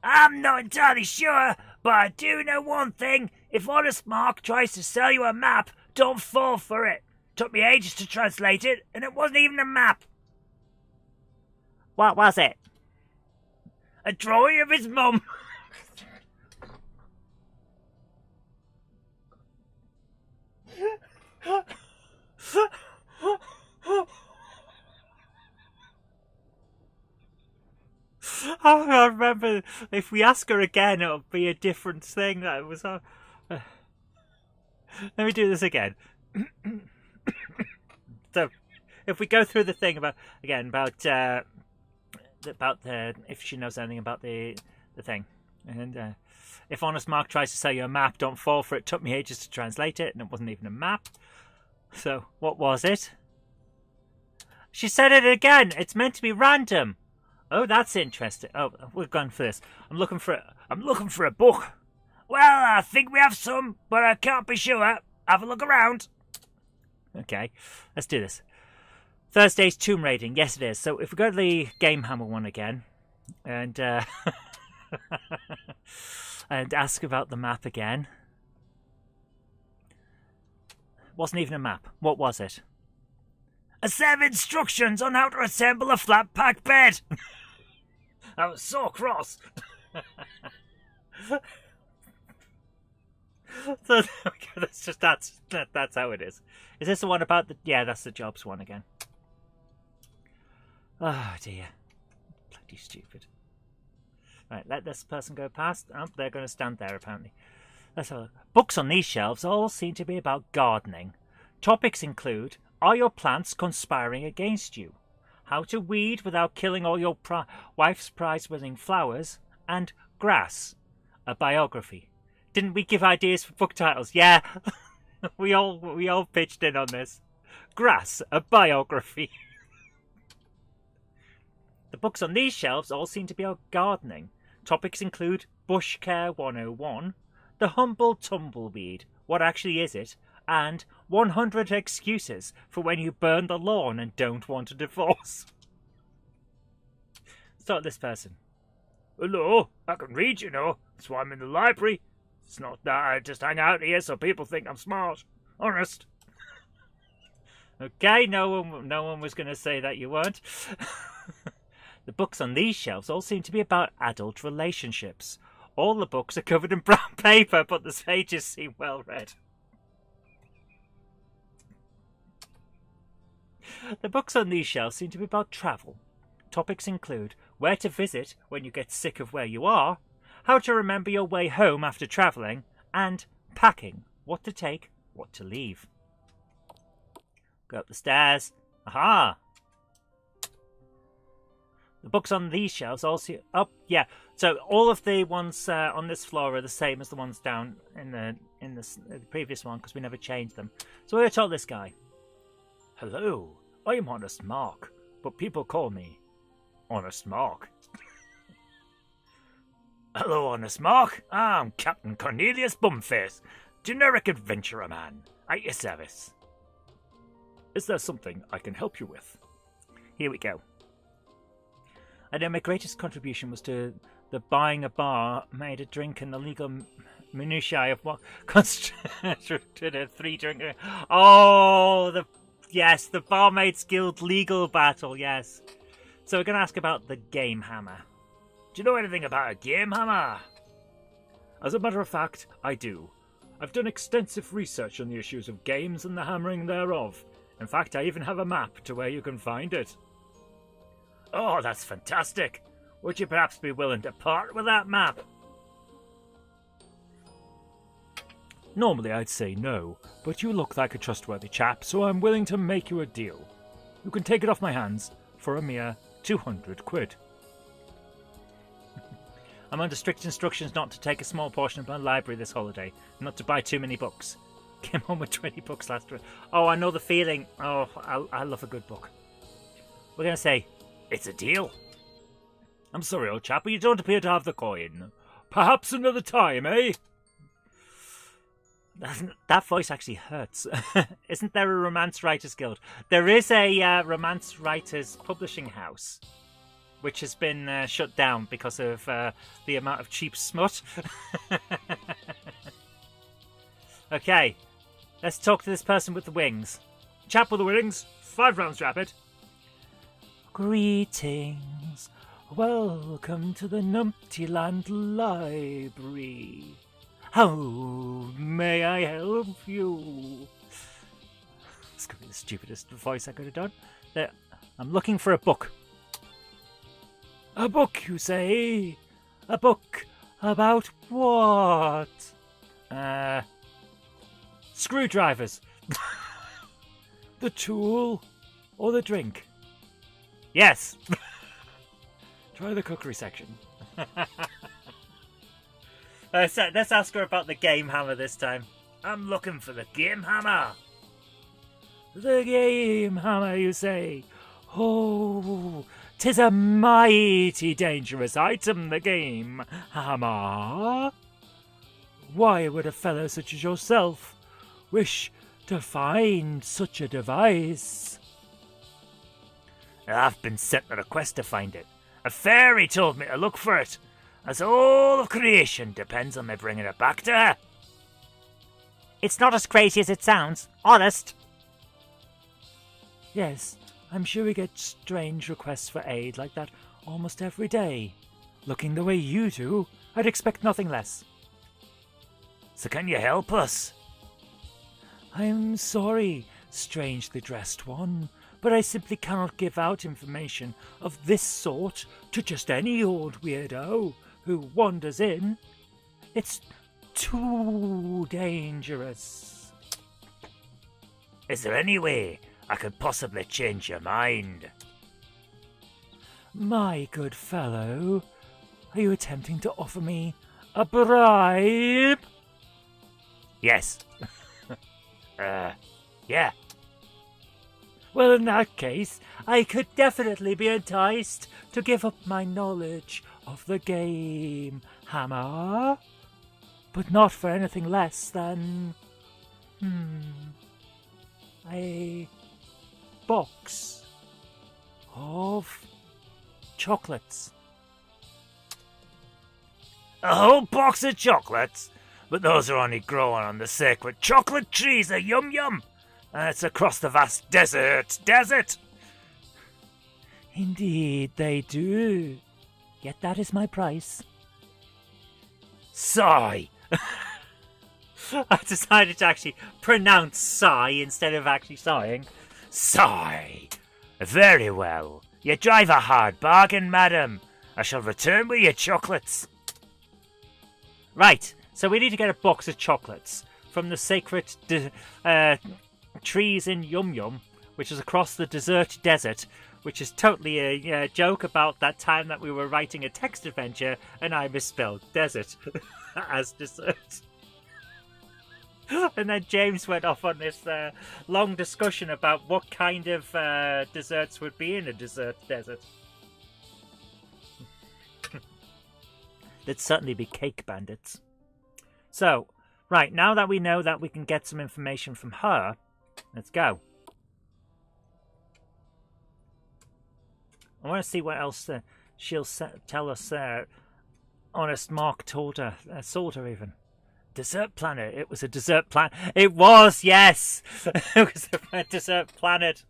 S1: I'm not entirely sure, but I do know one thing. If Honest Mark tries to sell you a map, don't fall for it. Took me ages to translate it, and it wasn't even a map. What was it? A drawing of his mum. I remember if we ask her again, it'll be a different thing. That was. Let me do this again. So, if we go through the thing about if she knows anything about the thing, and if Honest Mark tries to sell you a map, don't fall for it. It took me ages to translate it, and it wasn't even a map. So, what was it? She said it again. It's meant to be random. Oh, that's interesting. Oh, we've gone for this. I'm looking for a book. Well, I think we have some, but I can't be sure. Have a look around. Okay, let's do this. Thursday's tomb raiding. Yes, it is. So if we go to the GameHammer one again, and and ask about the map again. Wasn't even a map. What was it? A set of instructions on how to assemble a flat pack bed. I was so cross. So that's how it is. Is this the one about the? Yeah, that's the jobs one again. Oh dear, bloody stupid. Right, let this person go past. Oh, they're going to stand there apparently. Let's have a look. Books on these shelves all seem to be about gardening. Topics include: are your plants conspiring against you? How to weed without killing all your wife's prize-winning flowers? And grass, a biography. Didn't we give ideas for book titles? Yeah, we all pitched in on this. Grass, a biography. The books on these shelves all seem to be about gardening. Topics include Bush Care 101, The Humble Tumbleweed, What Actually Is It? And 100 Excuses for When You Burn the Lawn and Don't Want a Divorce. Start this person. Hello, I can read, you know. That's why I'm in the library. It's not that I just hang out here so people think I'm smart. Honest. Okay, no one was going to say that you weren't. The books on these shelves all seem to be about adult relationships. All the books are covered in brown paper, but the pages seem well read. The books on these shelves seem to be about travel. Topics include where to visit when you get sick of where you are, how to remember your way home after travelling, and packing, what to take, what to leave. Go up the stairs. Aha! The books on these shelves also... Oh, yeah. So all of the ones on this floor are the same as the ones down in the previous one, because we never changed them. So we're going to tell this guy. Hello, I'm Honest Mark, but people call me Honest Mark. Hello, Honest Mark. I'm Captain Cornelius Bumface, generic adventurer man, at your service. Is there something I can help you with? Here we go. I know my greatest contribution was to the buying a bar made a drink and the legal minutiae of what constituted a 3-drinker. Oh, the Barmaids Guild legal battle, yes. So we're going to ask about the GameHammer. Do you know anything about a GameHammer? As a matter of fact, I do. I've done extensive research on the issues of games and the hammering thereof. In fact, I even have a map to where you can find it. Oh, that's fantastic. Would you perhaps be willing to part with that map? Normally I'd say no, but you look like a trustworthy chap, so I'm willing to make you a deal. You can take it off my hands for a mere 200 quid. I'm under strict instructions not to take a small portion of my library this holiday, not to buy too many books. Came home with 20 books last week. Oh, I know the feeling. Oh, I love a good book. We're going to say, it's a deal. I'm sorry, old chap, but you don't appear to have the coin. Perhaps another time, eh? That voice actually hurts. Isn't there a Romance Writers Guild? There is a Romance Writers Publishing House, which has been shut down because of the amount of cheap smut. Okay, let's talk to this person with the wings. Chap with the wings, 5 rounds rapid. Greetings. Welcome to the Numptyland Library. How may I help you? It's going to be the stupidest voice I could have done. I'm looking for a book.
S3: A book, you say? A book about what?
S1: Screwdrivers.
S3: The tool or the drink?
S1: Yes.
S3: Try the cookery section.
S1: Let's ask her about the game hammer this time. I'm looking for the game hammer.
S3: The game hammer, you say? Oh, 'tis a mighty dangerous item, the game hammer. Why would a fellow such as yourself wish to find such a device?
S1: I've been sent on a quest to find it. A fairy told me to look for it, as all of creation depends on me bringing it back to her. It's not as crazy as it sounds, honest.
S3: Yes, I'm sure we get strange requests for aid like that almost every day. Looking the way you do, I'd expect nothing less.
S1: So can you help us?
S3: I'm sorry, strangely dressed one, but I simply cannot give out information of this sort to just any old weirdo who wanders in. It's too dangerous.
S1: Is there any way I could possibly change your mind?
S3: My good fellow, are you attempting to offer me a bribe?
S1: Yes. Yeah.
S3: Well, in that case, I could definitely be enticed to give up my knowledge of the game hammer, but not for anything less than a box of chocolates.
S1: A whole box of chocolates? But those are only growing on the sacred chocolate trees of Yum Yum. And it's across the vast desert.
S3: Indeed they do. Yet that is my price.
S1: Sigh. I decided to actually pronounce sigh instead of actually sighing. Sigh. Very well. You drive a hard bargain, madam. I shall return with your chocolates. Right, so we need to get a box of chocolates from the sacred trees in Yum Yum, which is across the desert, which is totally a joke about that time that we were writing a text adventure and I misspelled desert as dessert. And then James went off on this long discussion about what kind of desserts would be in a desert. There'd certainly be cake bandits. So, right, now that we know that we can get some information from her, let's go. I want to see what else she'll tell us. Honest Mark told her, sold her even. Desert planet. It was a desert planet. It was, yes! It was a desert planet.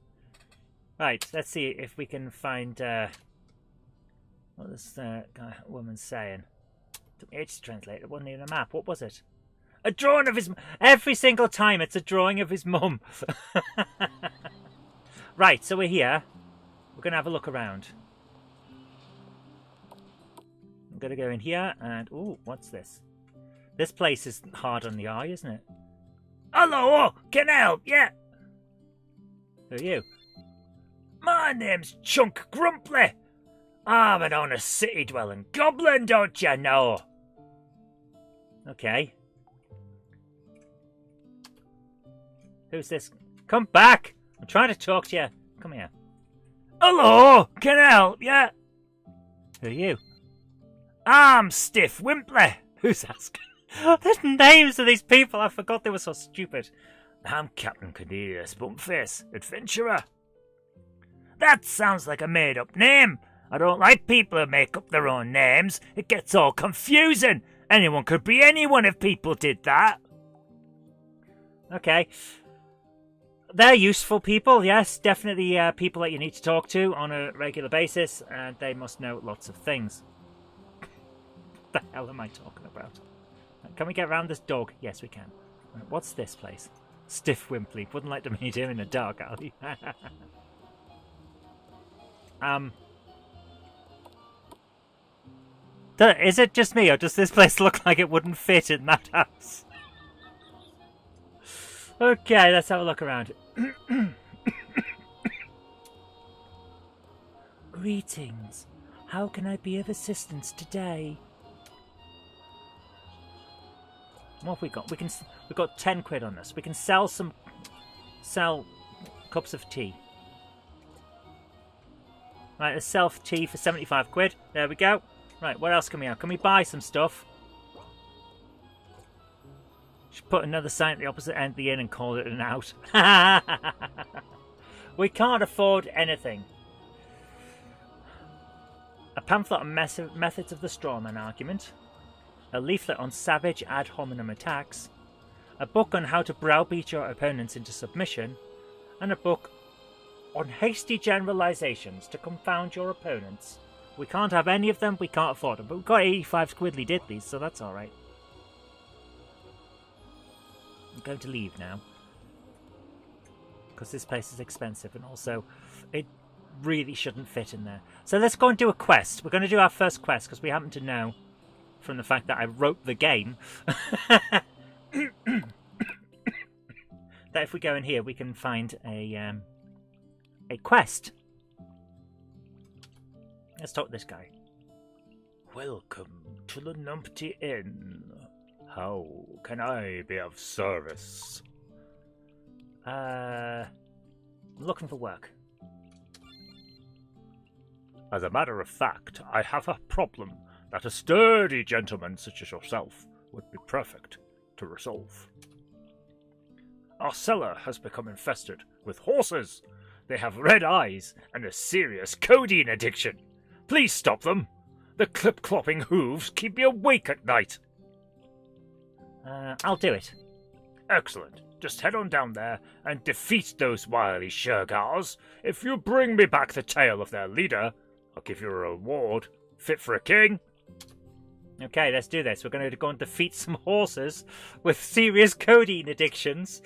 S1: Right, let's see if we can find what this woman's saying. Took me ages to translate. It wasn't even a map. What was it? A drawing of his... Every single time it's a drawing of his mum. Right, so we're here. We're going to have a look around. I'm going to go in here and... Ooh, what's this? This place is hard on the eye, isn't it? Hello, can I help? Yeah. Who are you? My name's Chunk Grumply. I'm an honest city-dwelling goblin, don't you know? Okay. Who's this? Come back! I'm trying to talk to you. Come here. Hello! Can I help you? Who are you? I'm Stiff Wimply. Who's asking? The names of these people, I forgot they were so stupid. I'm Captain Cornelius Bumpface, adventurer. That sounds like a made-up name. I don't like people who make up their own names. It gets all confusing. Anyone could be anyone if people did that. Okay. They're useful people, yes. Definitely people that you need to talk to on a regular basis. And they must know lots of things. What the hell am I talking about? Can we get around this dog? Yes, we can. Right, what's this place? Stiff Wimply. Wouldn't like to meet him in a dark alley. Is it just me, or does this place look like it wouldn't fit in that house? Okay, let's have a look around. Greetings. How can I be of assistance today? What have we got? We've got 10 quid on us. We can sell cups of tea. Right, let's sell tea for 75 quid. There we go. Right, what else can we have? Can we buy some stuff? Should put another sign at the opposite end of the inn and call it an out. We can't afford anything. A pamphlet on methods of the strawman argument. A leaflet on savage ad hominem attacks. A book on how to browbeat your opponents into submission. And a book on hasty generalizations to confound your opponents. We can't have any of them, we can't afford them. But we've got 85 squidly did these, so that's alright. I'm going to leave now. Because this place is expensive, and also it really shouldn't fit in there. So let's go and do a quest. We're going to do our first quest, because we happen to know, from the fact that I wrote the game, that if we go in here, we can find a quest. Let's talk to this guy. Welcome to the Numpty Inn. How can I be of service? I'm looking for work. As a matter of fact, I have a problem that a sturdy gentleman such as yourself would be perfect to resolve. Our cellar has become infested with horses. They have red eyes and a serious codeine addiction. Please stop them. The clip-clopping hooves keep me awake at night. I'll do it. Excellent. Just head on down there and defeat those wily Shergars. If you bring me back the tail of their leader, I'll give you a reward fit for a king. Okay, let's do this. We're going to go and defeat some horses with serious codeine addictions.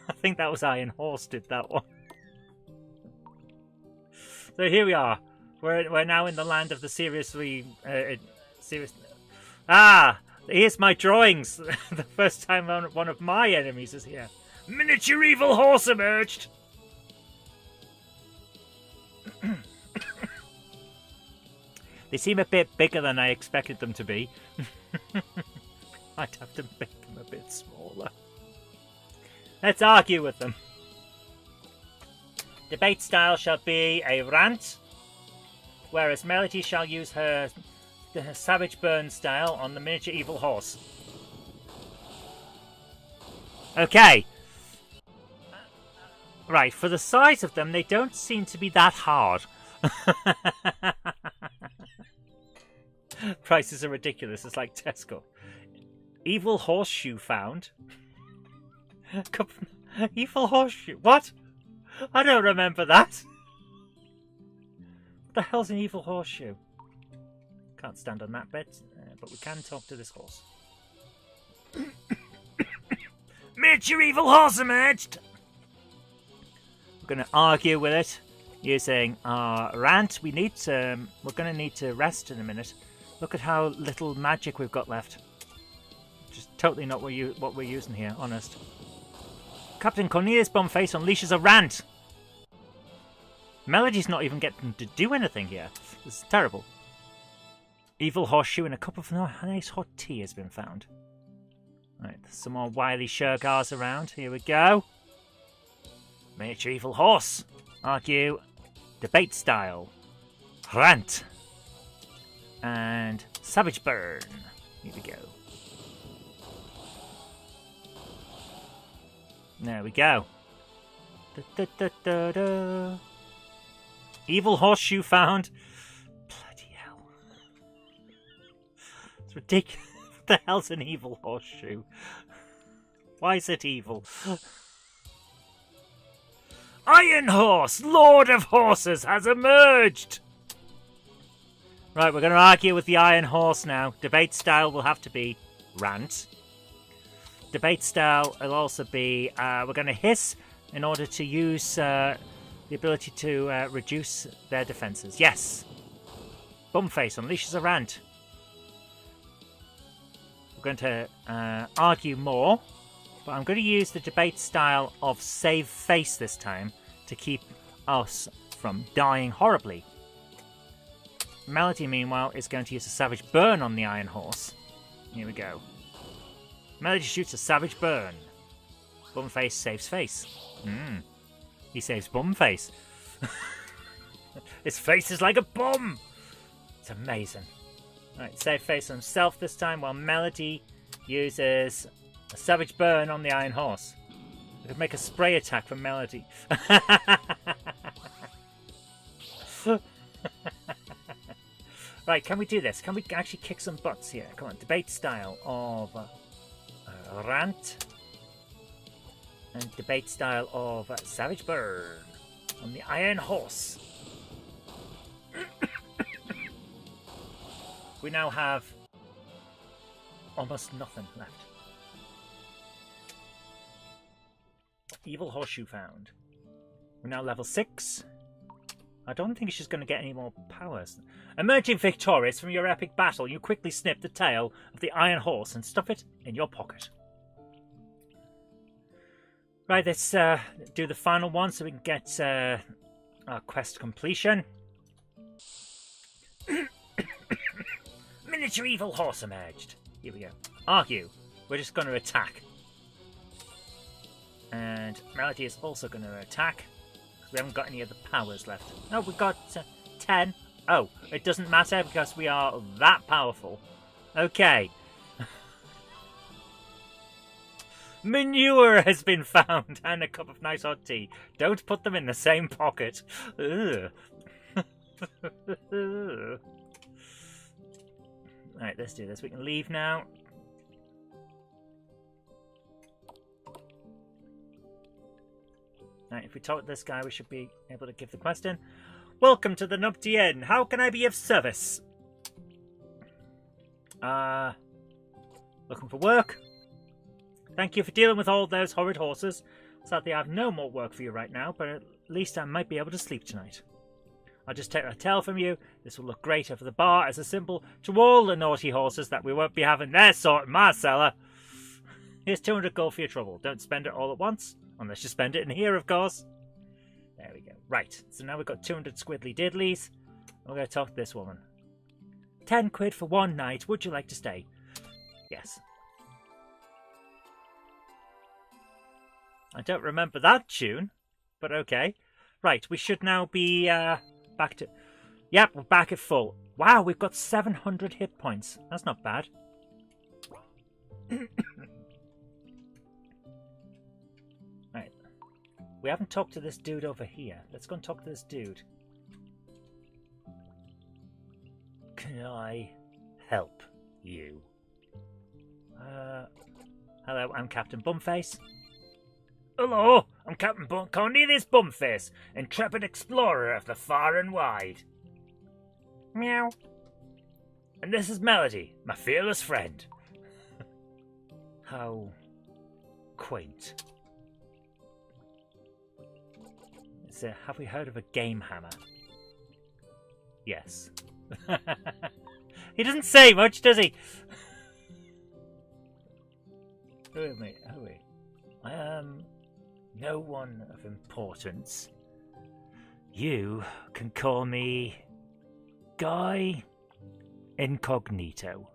S1: I think that was Iron Horse did that one. So here we are. We're now in the land of the seriously... here's my drawings. The first time one of my enemies is here. Miniature evil horse emerged. They seem a bit bigger than I expected them to be. Might have to make them a bit smaller. Let's argue with them. Debate style shall be a rant, whereas Melody shall use her savage burn style on the miniature evil horse. Okay. Right, for the size of them, they don't seem to be that hard. Prices are ridiculous, it's like Tesco. Evil horseshoe found. Evil horseshoe? What? I don't remember that. What the hell's an evil horseshoe? Can't stand on that bit, but we can talk to this horse. Miniature evil horse emerged! We're going to argue with it using our rant. We're going to need to rest in a minute. Look at how little magic we've got left. Just totally not what we're using here, honest. Captain Cornelius Bumface unleashes a rant. Melody's not even getting to do anything here. This is terrible. Evil horseshoe and a cup of nice hot tea has been found. Right, there's some more wily Shergars around. Here we go. Miniature evil horse. Argue. Debate style. Rant. And savage burn. Here we go. There we go. Da, da, da, da, da. Evil horseshoe found. Bloody hell. It's ridiculous. What the hell's an evil horseshoe? Why is it evil? Iron Horse, Lord of Horses, has emerged! Right, we're going to argue with the Iron Horse now. Debate style will have to be rant. Debate style will also be, we're going to hiss in order to use the ability to reduce their defences. Yes! Bumface unleashes a rant. We're going to argue more, but I'm going to use the debate style of save face this time to keep us from dying horribly. Melody, meanwhile, is going to use a savage burn on the Iron Horse. Here we go. Melody shoots a savage burn. Bumface saves face. He saves Bumface. His face is like a bum! It's amazing. Alright, save face on himself this time while Melody uses a savage burn on the Iron Horse. We could make a spray attack from Melody. Right, can we do this? Can we actually kick some butts here? Come on, debate style of rant. And debate style of savage burn on the Iron Horse. We now have almost nothing left. Evil Horseshoe found. We're now level 6. I don't think she's going to get any more powers. Emerging victorious from your epic battle, you quickly snip the tail of the Iron Horse and stuff it in your pocket. Right, let's do the final one so we can get our quest completion. Miniature evil horse emerged. Here we go. Argue. We're just going to attack. And Melody is also going to attack. We haven't got any of the powers left. No, we've got 10. Oh, it doesn't matter because we are that powerful. Okay. Manure has been found and a cup of nice hot tea. Don't put them in the same pocket. Ugh. Alright, let's do this. We can leave now. Right, if we talk to this guy, we should be able to give the question. Welcome to the Nupty Inn. How can I be of service? Looking for work? Thank you for dealing with all those horrid horses. Sadly, I have no more work for you right now, but at least I might be able to sleep tonight. I'll just take a towel from you. This will look great over the bar as a symbol to all the naughty horses that we won't be having their sort in my cellar. Here's 200 gold for your trouble. Don't spend it all at once, unless you spend it in here, of course. There we go. Right, so now we've got 200 squiddly diddlies. We're going to talk to this woman. 10 quid for one night. Would you like to stay? Yes. I don't remember that tune, but okay. Right, we should now be back to... Yep, we're back at full. Wow, we've got 700 hit points. That's not bad. Right. We haven't talked to this dude over here. Let's go and talk to this dude. Can I help you? Hello, I'm Captain Bumface. Hello, I'm Captain Cornelius Bumface, intrepid explorer of the far and wide. Meow. And this is Melody, my fearless friend. How quaint. Have we heard of a GameHammer? Yes. He doesn't say much, does he? Who am I? I am no one of importance. You can call me Guy Incognito.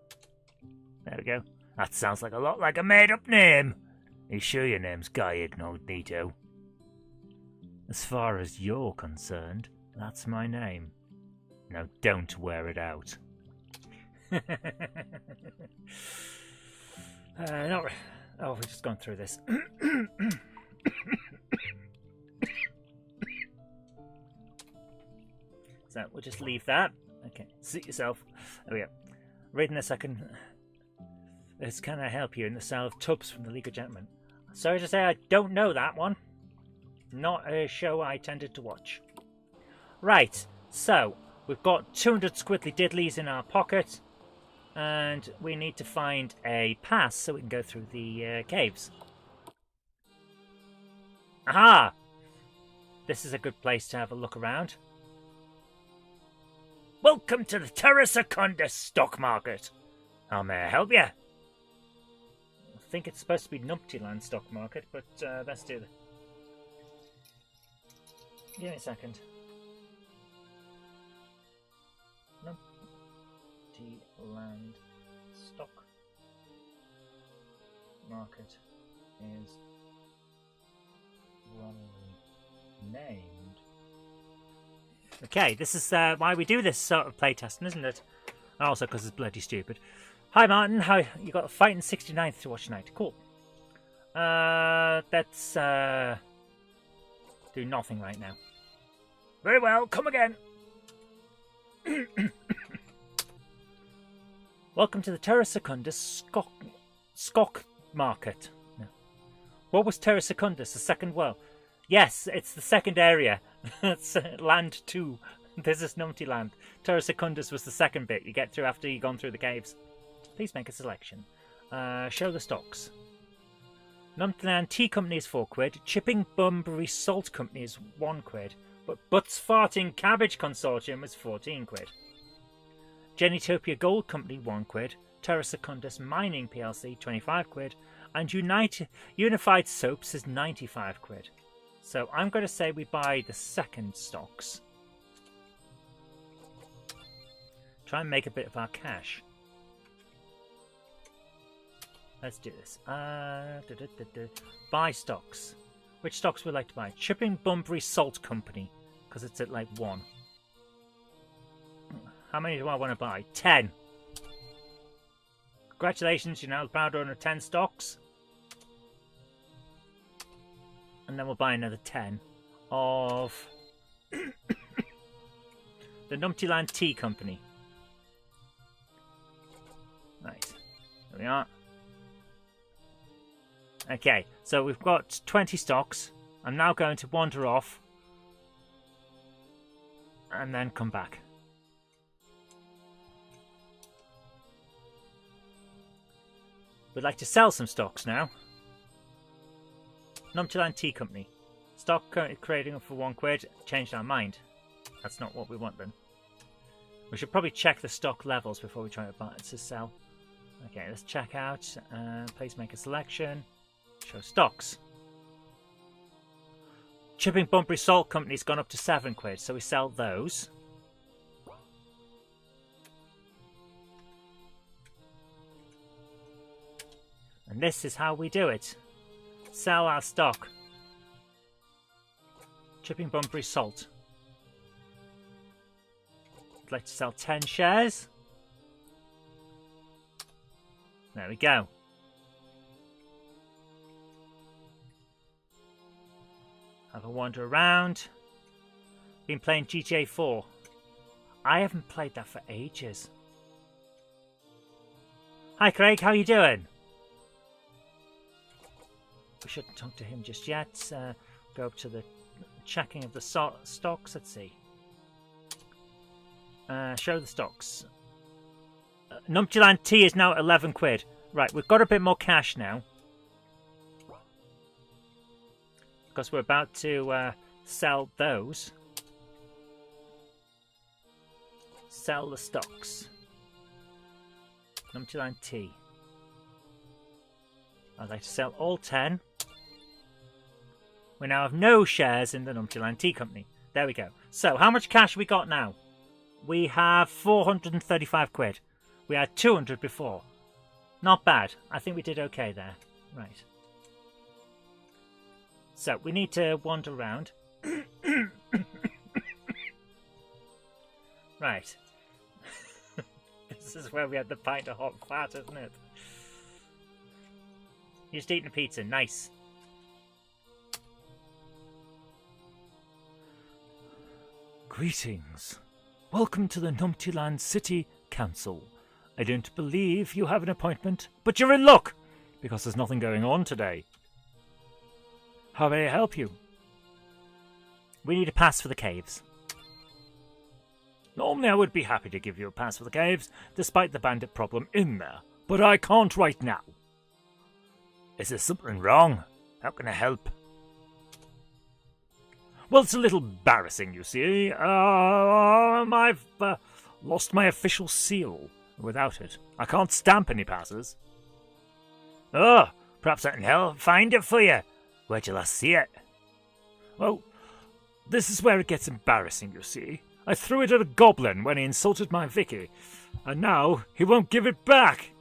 S1: There we go. That sounds like a lot like a made-up name. Are you sure your name's Guy Incognito? As far as you're concerned, that's my name. Now don't wear it out. Oh, we've just gone through this. So we'll just leave that. Okay, suit yourself. There we go. Reading this, can I help you in the style of Tubbs from the League of Gentlemen? Sorry to say, I don't know that one. Not a show I tended to watch. Right, so we've got 200 squiddly diddlies in our pocket, and we need to find a pass so we can go through the caves. Aha! This is a good place to have a look around. Welcome to the Terra Secunda stock market. How may I help you? think it's supposed to be Numptyland stock market, but let's do it. Give me a second. Numptyland stock market is wrongly named. Okay, this is why we do this sort of playtesting, isn't it? And also because it's bloody stupid. Hi Martin, how you got a fight in 69th to watch tonight? Cool. Let's do nothing right now. Very well, come again. Welcome to the Terra Secundus Skok Market. No. What was Terra Secundus? The second world? Yes, it's the second area. It's land 2. This is Numptyland. Terra Secundus was the second bit you get through after you've gone through the caves. Please make a selection. Show the stocks. Numptyland Tea Company is 4 quid. Chipping Bunbury Salt Company is 1 quid. But Butts Farting Cabbage Consortium is 14 quid. Genitopia Gold Company 1 quid. Terra Secundus Mining PLC 25 quid. And Unified Soaps is 95 quid. So I'm going to say we buy the second stocks. Try and make a bit of our cash. Let's do this. Buy stocks. Which stocks would we like to buy? Chipping Bunbury Salt Company, because it's at like 1. How many do I want to buy? 10. Congratulations, you're now the proud owner of 10 stocks. And then we'll buy another 10 of the Numptyland Tea Company. Nice. There we are. Okay, so we've got 20 stocks. I'm now going to wander off and then come back. We'd like to sell some stocks now. Numptyland Tea Company. Stock currently trading up for 1 quid. Changed our mind. That's not what we want then. We should probably check the stock levels before we try to sell. Okay, let's check out. Please make a selection. Show stocks. Chipping Bunbury Salt Company's gone up to 7 quid, so we sell those. And this is how we do it. Sell our stock. Chipping Bunbury Salt. I'd like to sell 10 shares. There we go. Have a wander around. Been playing GTA 4. I haven't played that for ages. Hi Craig, how you doing? We shouldn't talk to him just yet. Go up to the checking of the stocks. Let's see. Show the stocks. Numptyland Tea is now 11 quid. Right, we've got a bit more cash now. Because we're about to sell those. Sell the stocks. Numptyland Tea. I'd like to sell all 10. We now have no shares in the Numptyland Tea Company. There we go. So, how much cash we got now? We have 435 quid. We had 200 before. Not bad. I think we did okay there. Right. So, we need to wander around. Right. This is where we had the pint of hot fat, isn't it? You're just eating a pizza. Nice.
S3: Greetings. Welcome to the Numptyland City Council. I don't believe you have an appointment, but you're in luck, because there's nothing going on today. How may I help you?
S1: We need a pass for the caves.
S3: Normally I would be happy to give you a pass for the caves, despite the bandit problem in there, but I can't right now. Is there something wrong? How can I help? Well, it's a little embarrassing, you see. I've lost my official seal. Without it, I can't stamp any passes.
S4: Perhaps I can help find it for you. Where'd you last see it?
S3: Well, this is where it gets embarrassing, you see. I threw it at a goblin when he insulted my Vicky, and now he won't give it back.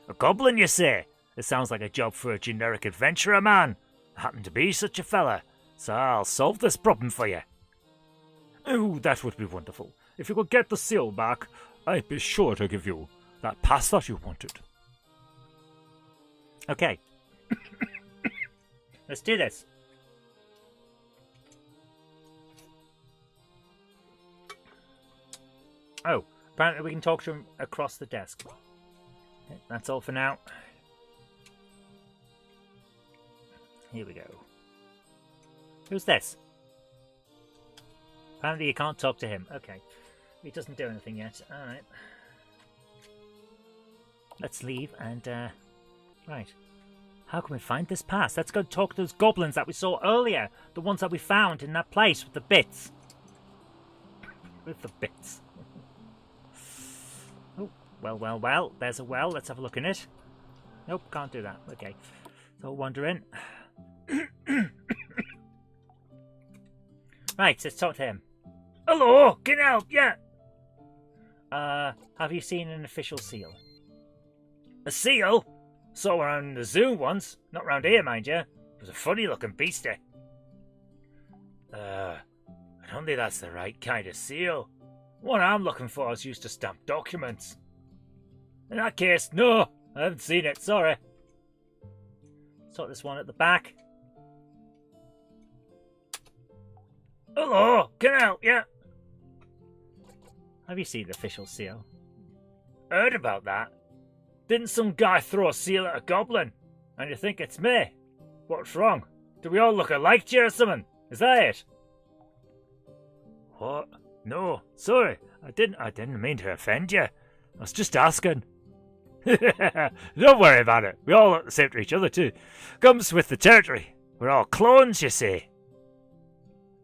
S4: A goblin, you say? It sounds like a job for a generic adventurer, man. I happen to be such a fella, so I'll solve this problem for you.
S3: Oh, that would be wonderful. If you could get the seal back, I'd be sure to give you that pass that you wanted.
S1: Okay. Let's do this. Oh, apparently we can talk to him across the desk. Okay, that's all for now. Here we go. Who's this? Apparently you can't talk to him. Okay. He doesn't do anything yet. Alright. Let's leave and, right. How can we find this pass? Let's go talk to those goblins that we saw earlier. The ones that we found in that place with the bits. With the bits. Oh, well. There's a well. Let's have a look in it. Nope, can't do that. Okay. So wander in. Right, let's talk to him.
S4: Hello, can I help you?
S1: Have you seen an official seal?
S4: A seal? Saw one around the zoo once. Not round here, mind you. It was a funny looking beastie. I don't think that's the right kind of seal. What I'm looking for is used to stamp documents. In that case, no, I haven't seen it, sorry.
S1: Sort this one at the back.
S4: Hello, can I help you?
S1: Have you seen the official seal?
S4: Heard about that. Didn't some guy throw a seal at a goblin? And you think it's me? What's wrong? Do we all look alike to you or something? Is that it? What? No, sorry. I didn't mean to offend you. I was just asking. Don't worry about it. We all look the same to each other too. Comes with the territory. We're all clones, you see.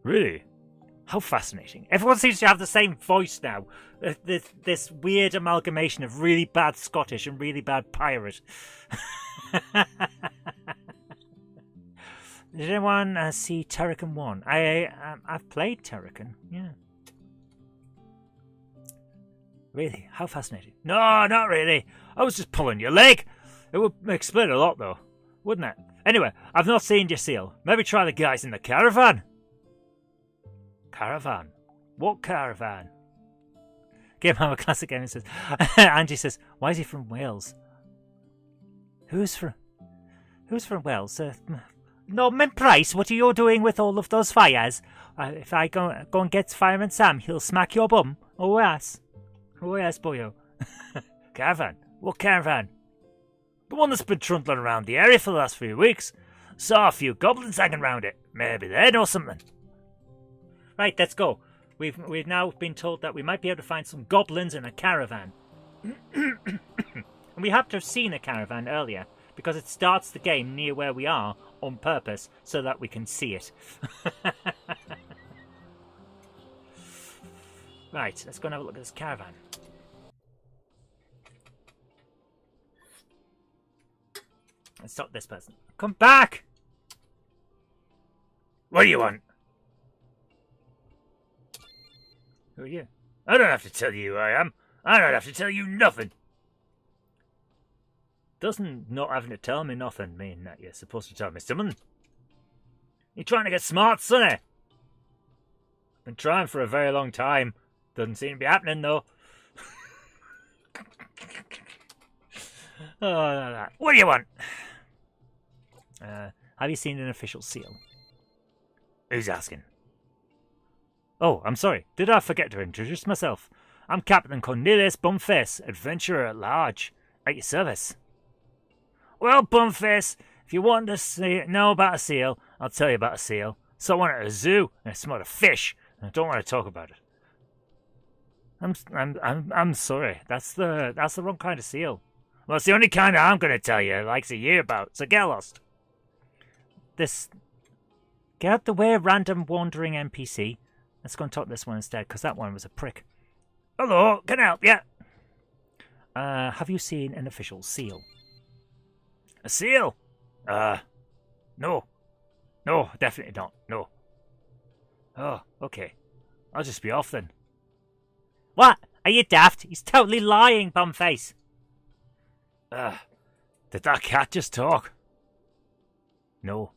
S1: Really? How fascinating. Everyone seems to have the same voice now. This weird amalgamation of really bad Scottish and really bad pirate. Did anyone see Terrican 1? I've played Terrican, yeah. Really? How fascinating.
S4: No, not really. I was just pulling your leg. It would explain a lot, though, wouldn't it? Anyway, I've not seen your seal. Maybe try the guys in the caravan.
S1: Caravan? What caravan? GameHammer Classic Gaming says. Angie says, why is he from Wales? Who's from Wales? No, Min Price, what are you doing with all of those fires? If I go and get Fireman Sam, he'll smack your bum. Oh yes. Oh yes, boyo.
S4: Caravan? What caravan? The one that's been trundling around the area for the last few weeks. Saw a few goblins hanging around it. Maybe they know something.
S1: Right, let's go. We've now been told that we might be able to find some goblins in a caravan. And we have to have seen a caravan earlier, because it starts the game near where we are on purpose, so that we can see it. Right, let's go and have a look at this caravan. Let's stop this person. Come back!
S4: What do you want?
S1: Who are you?
S4: I don't have to tell you who I am. I don't have to tell you nothing.
S1: Doesn't not having to tell me nothing mean that you're supposed to tell me something?
S4: You trying to get smart, sonny?
S1: Been trying for a very long time. Doesn't seem to be happening, though.
S4: Oh, what do you want?
S1: Have you seen an official seal?
S4: Who's asking?
S1: Oh, I'm sorry. Did I forget to introduce myself? I'm Captain Cornelius Bumface, adventurer at large. At your service.
S4: Well, Bumface, if you want to know about a seal, I'll tell you about a seal. Saw one at a zoo, and it smelled of fish, and I don't want to talk about it.
S1: I'm sorry. That's the wrong kind of seal.
S4: Well, it's the only kind I'm going to tell you, likes a year about, so get lost.
S1: Get out the way, random wandering NPC. Let's go and talk to this one instead, because that one was a prick.
S4: Hello, can I help you?
S1: Have you seen an official seal?
S4: A seal? No. No, definitely not. No. Oh, okay. I'll just be off then.
S1: What? Are you daft? He's totally lying, bumface.
S4: Did that cat just talk? No.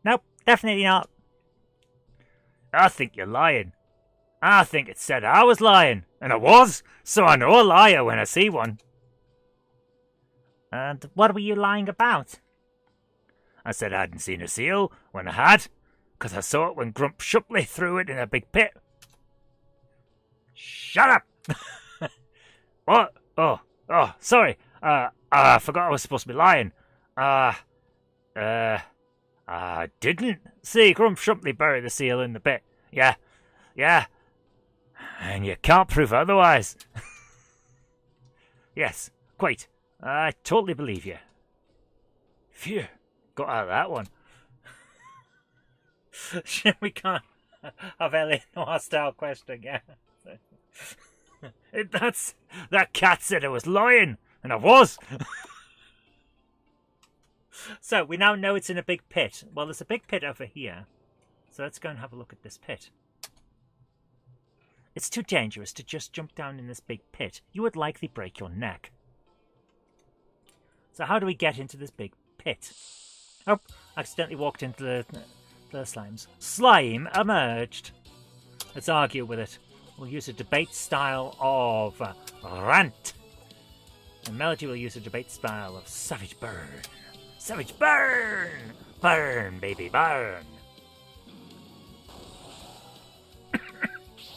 S1: Nope, definitely not.
S4: I think you're lying. I think it said I was lying, and I was, so I know a liar when I see one.
S1: And what were you lying about?
S4: I said I hadn't seen a seal when I had, 'cause I saw it when Grump Shupley threw it in a big pit. Shut up! What? Oh, sorry. I forgot I was supposed to be lying. I didn't see Grump Shupley bury the seal in the pit. Yeah. And you can't prove otherwise. Yes, quite. I totally believe you. Phew, got out of that one.
S1: We can't have Eleanor style question again.
S4: That cat said I was lying, and I was.
S1: So, we now know it's in a big pit. Well, there's a big pit over here. So let's go and have a look at this pit. It's too dangerous to just jump down in this big pit. You would likely break your neck. So how do we get into this big pit? Oh, accidentally walked into the slimes. Slime emerged. Let's argue with it. We'll use a debate style of rant. And Melody will use a debate style of savage burn. Savage burn! Burn, baby, burn!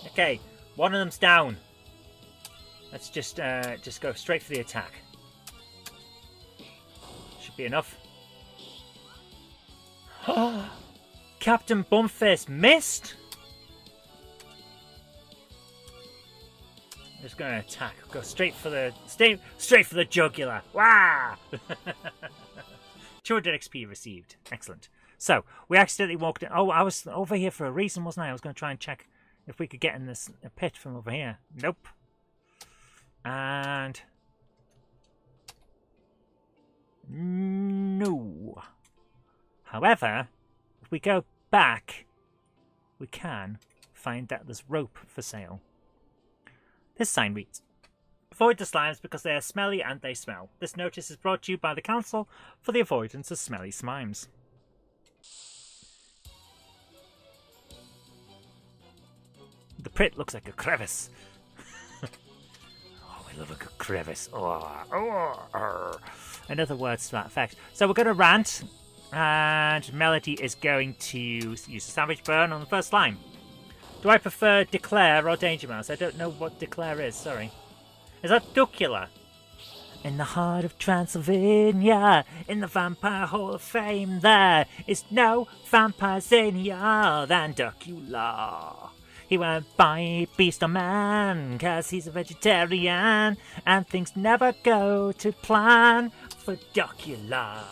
S1: Okay, one of them's down. Let's just go straight for the attack. Should be enough. Captain Bumface missed. I'm just going to attack. Go straight for the jugular. Wow! 200 XP received. Excellent. So we accidentally walked in. Oh, I was over here for a reason, wasn't I? I was going to try and check if we could get in this pit from over here. Nope. And no. However, if we go back, we can find that there's rope for sale. This sign reads, "Avoid the slimes because they are smelly and they smell. This notice is brought to you by the Council for the avoidance of smelly slimes." The pit looks like a crevice. Oh, we love a good crevice. In other words to that effect. So we're going to rant, and Melody is going to use Savage Burn on the first slime. Do I prefer Declare or Danger Mouse? I don't know what Declare is, sorry. Is that Duckula? In the heart of Transylvania, in the Vampire Hall of Fame, there is no vampire zanier than Duckula. He won't bite beast or man, 'cause he's a vegetarian, and things never go to plan for Duckula.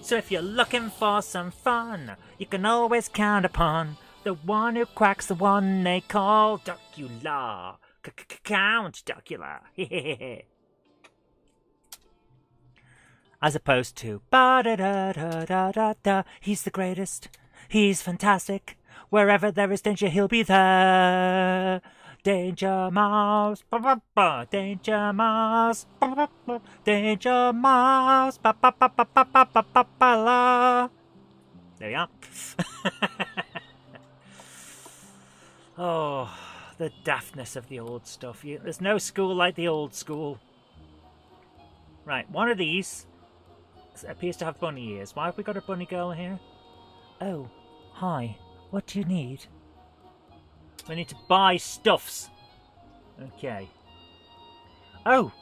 S1: So if you're looking for some fun, you can always count upon the one who quacks, the one they call Duckula. Count Duckula. As opposed to ba-da-da-da-da-da-da, he's the greatest, he's fantastic. Wherever there is danger, he'll be there. Danger Mouse, ba-ba-ba, Danger Mouse, ba-ba-ba, Danger Mouse, ba-ba-ba-ba-ba-ba-ba-la. There we are. Oh, the daftness of the old stuff. There's no school like the old school. Right, one of these appears to have bunny ears. Why have we got a bunny girl here? Oh, hi. What do you need? We need to buy stuffs. Okay. Oh,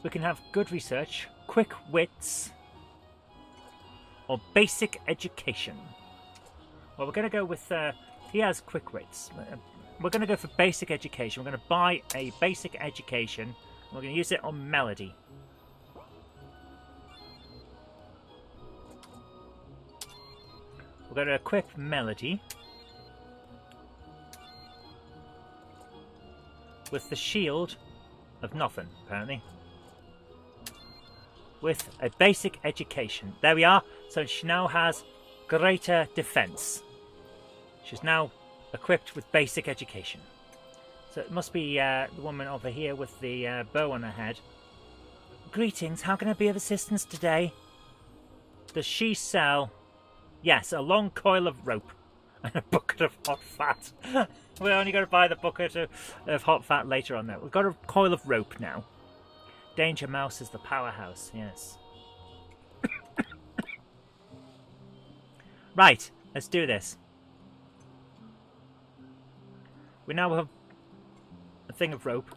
S1: we can have good research, quick wits, or basic education. Well, we're going to go with... he has quick wits. We're going to go for basic education. We're going to buy a basic education. We're going to use it on Melody. We're going to equip Melody with the shield of nothing, apparently. with a basic education. There we are. So she now has greater defense. She's now equipped with basic education. So it must be the woman over here with the bow on her head. Greetings, how can I be of assistance today? Does she sell... Yes, a long coil of rope and a bucket of hot fat. We're only going to buy the bucket of hot fat later on now. We've got a coil of rope now. Danger Mouse is the powerhouse, yes. Right, let's do this. We now have a thing of rope.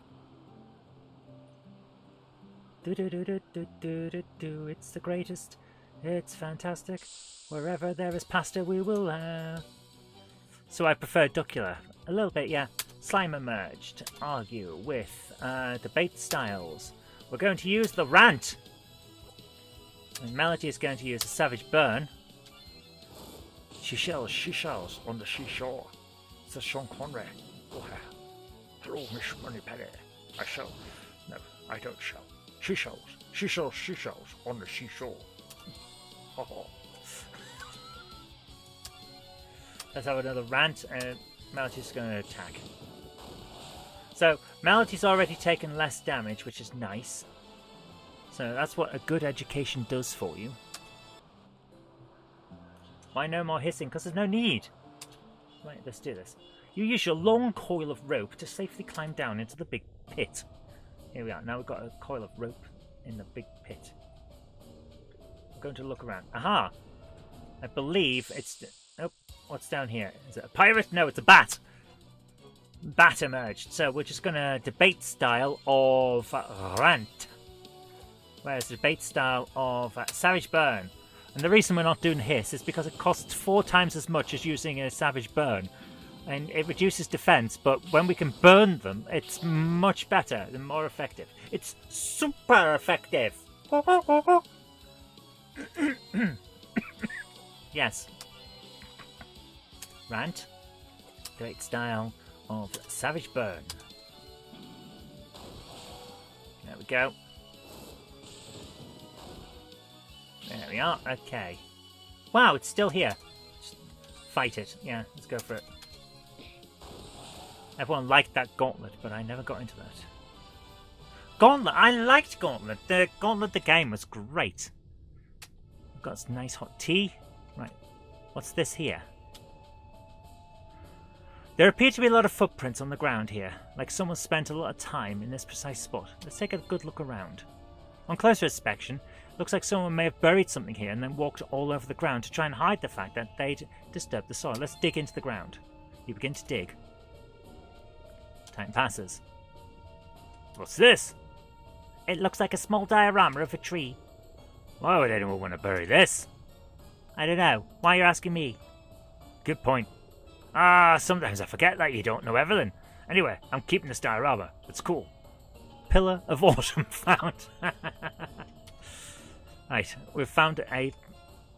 S1: Do, it's the greatest. It's fantastic. Wherever there is pasta, we will have. So I prefer duckula. A little bit, yeah. Slime emerged. Argue with debate styles. We're going to use the rant. And Melody is going to use a savage burn.
S4: She shells on the seashore. Says Sean Connery. Oh, hello, Miss Moneypenny. I shall. No, I don't shell. She shells on the seashore.
S1: Let's have another rant, and Melody's going to attack. So, Melody's already taken less damage, which is nice. So, that's what a good education does for you. Why no more hissing? Because there's no need. Right, let's do this. You use your long coil of rope to safely climb down into the big pit. Here we are. Now we've got a coil of rope in the big pit. I'm going to look around. Aha! I believe it's... Oh, what's down here? Is it a pirate? No, it's a bat. Bat emerged. So we're just going to debate style of rant. Whereas the debate style of savage burn. And the reason we're not doing hiss is because it costs 4 times as much as using a savage burn. And it reduces defense, but when we can burn them, it's much better and more effective. It's super effective. Yes. Rant. Great style of savage burn. There we go. There we are. Okay. Wow, it's still here. Just fight it. Yeah, let's go for it. Everyone liked that gauntlet, but I never got into that. Gauntlet! I liked Gauntlet. The Gauntlet, the game, was great. I've got some nice hot tea. Right. What's this here? There appear to be a lot of footprints on the ground here, like someone spent a lot of time in this precise spot. Let's take a good look around. On closer inspection, it looks like someone may have buried something here and then walked all over the ground to try and hide the fact that they'd disturbed the soil. Let's dig into the ground. You begin to dig. Time passes. What's this? It looks like a small diorama of a tree.
S4: Why would anyone want to bury this?
S1: I don't know. Why are you asking me?
S4: Good point. Sometimes I forget that you don't know everything. Anyway, I'm keeping this diorama. It's cool.
S1: Pillar of Autumn found. Right, we've found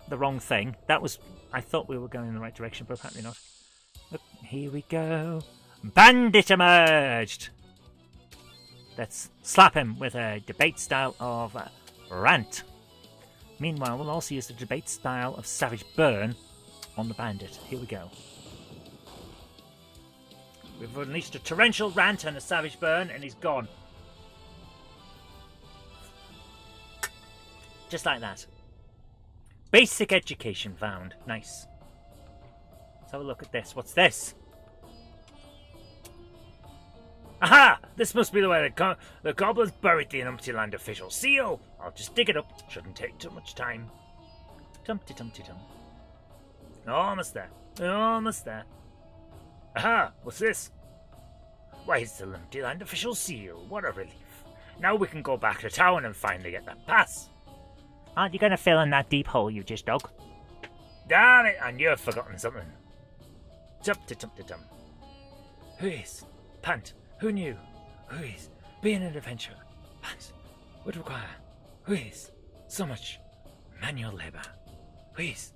S1: the wrong thing. That was... I thought we were going in the right direction, but apparently not. Look, here we go. Bandit emerged! Let's slap him with a debate style of rant. Meanwhile, we'll also use the debate style of savage burn on the bandit. Here we go. We've unleashed a torrential rant and a savage burn, and he's gone. Just like that. Basic education found. Nice. Let's have a look at this. What's this?
S4: Aha! This must be the way the goblins buried the Umpty-Land official seal. I'll just dig it up. Shouldn't take too much time.
S1: Tum-ti-tum-ti-tum.
S4: Almost there. Almost there. Aha! What's this? Why, it's the Umpty-Land official seal. What a relief. Now we can go back to town and finally get that pass.
S1: Aren't you going to fill in that deep hole you just dug?
S4: Damn it! And you've forgotten something.
S1: Tum-ti-tum-ti-tum. Who is? Pant. Who knew? Who is? Being an adventurer. Pant. Would require. Who is? So much manual labour. Who is?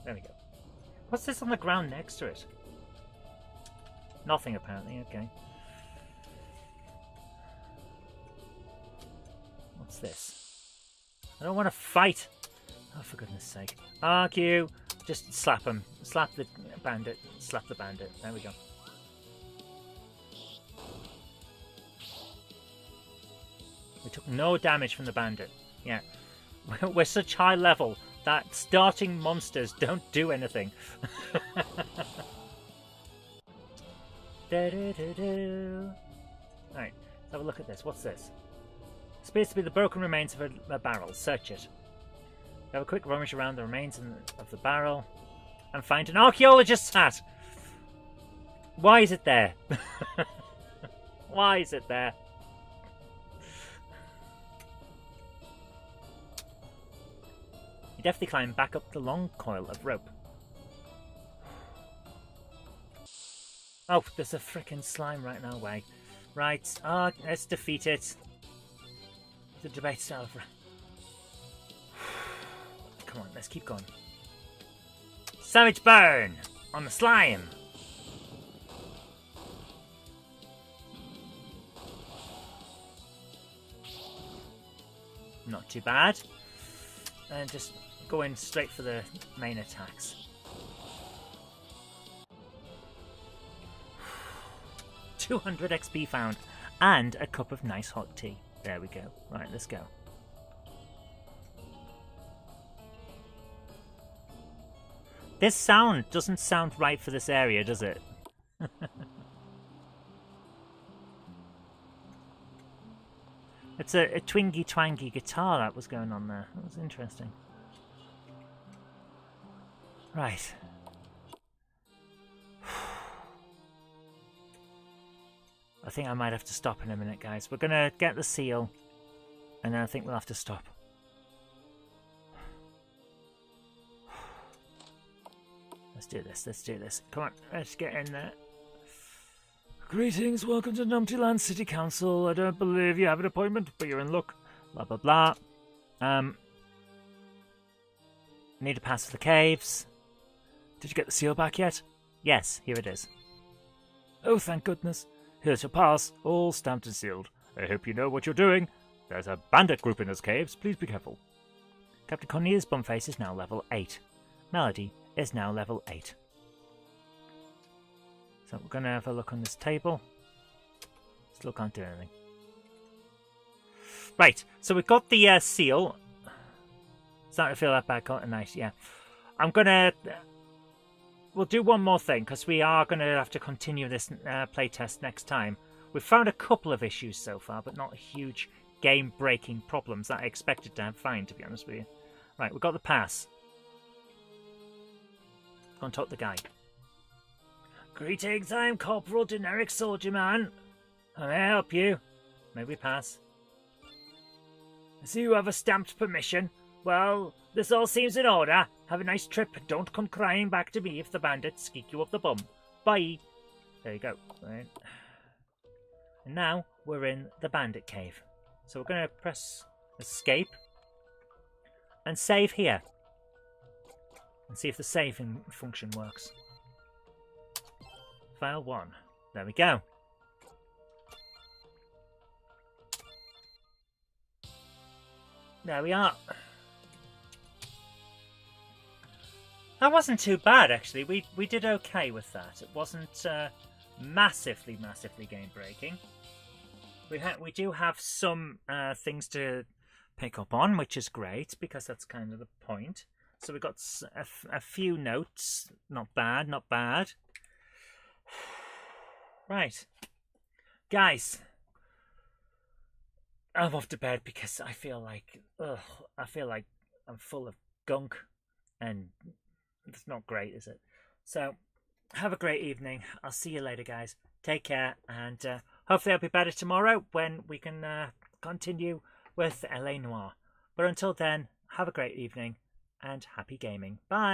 S1: There we go. What's this on the ground next to it? Nothing, apparently. Okay. What's this? I don't want to fight. Oh, for goodness sake. Argue. Just slap him. Slap the bandit. Slap the bandit. There we go. We took no damage from the bandit. Yeah. We're such high level that starting monsters don't do anything. Alright, let's have a look at this. What's this? It appears to be the broken remains of a barrel. Search it. Have a quick rummage around the remains of the barrel and find an archaeologist's hat. Why is it there? Why is it there? You definitely climb back up the long coil of rope. Oh, there's a frickin' slime right in our way. Right, let's defeat it. The debate's over. Come on, let's keep going. Savage burn on the slime. Not too bad. And just going straight for the main attacks. $200 XP found and a cup of nice hot tea. There we go. Right, let's go. This sound doesn't sound right for this area, does it? It's a twingy twangy guitar that was going on there. That was interesting. Right. I think I might have to stop in a minute, guys. We're going to get the seal, and then I think we'll have to stop. Let's do this, let's do this. Come on, let's get in there.
S3: Greetings, welcome to Numptyland City Council. I don't believe you have an appointment, but you're in luck.
S1: Blah, blah, blah. Need a pass for the caves.
S3: Did you get the seal back yet?
S1: Yes, here it is.
S3: Oh, thank goodness. Here's your pass, all stamped and sealed. I hope you know what you're doing. There's a bandit group in those caves. Please be careful.
S1: Captain Cornelius Bumface is now level 8. Melody is now level 8. So we're going to have a look on this table. Still can't do anything. Right, so we've got the seal. Starting to feel that back on. Nice, yeah. I'm going to... We'll do one more thing, because we are going to have to continue this playtest next time. We've found a couple of issues so far, but not huge game-breaking problems that I expected to find, to be honest with you. Right, we've got the pass. Go and talk to the guy. Greetings, I'm Corporal Generic Soldier Man. How may I help you? May we pass? I see you have a stamped permission. Well, this all seems in order. Have a nice trip. Don't come crying back to me if the bandits skeek you up the bum. Bye. There you go. Right. And now we're in the bandit cave. So we're going to press escape and save here. And see if the saving function works. File 1. There we go. There we are. That wasn't too bad, actually. We did okay with that. It wasn't massively game breaking. We do have some things to pick up on, which is great because that's kind of the point. So we got a few notes. Not bad, not bad. Right, guys. I'm off to bed because I feel like I'm full of gunk, and it's not great, is it? So, have a great evening. I'll see you later, guys. Take care, and hopefully I'll be better tomorrow when we can continue with L.A. Noire. But until then, have a great evening, and happy gaming. Bye!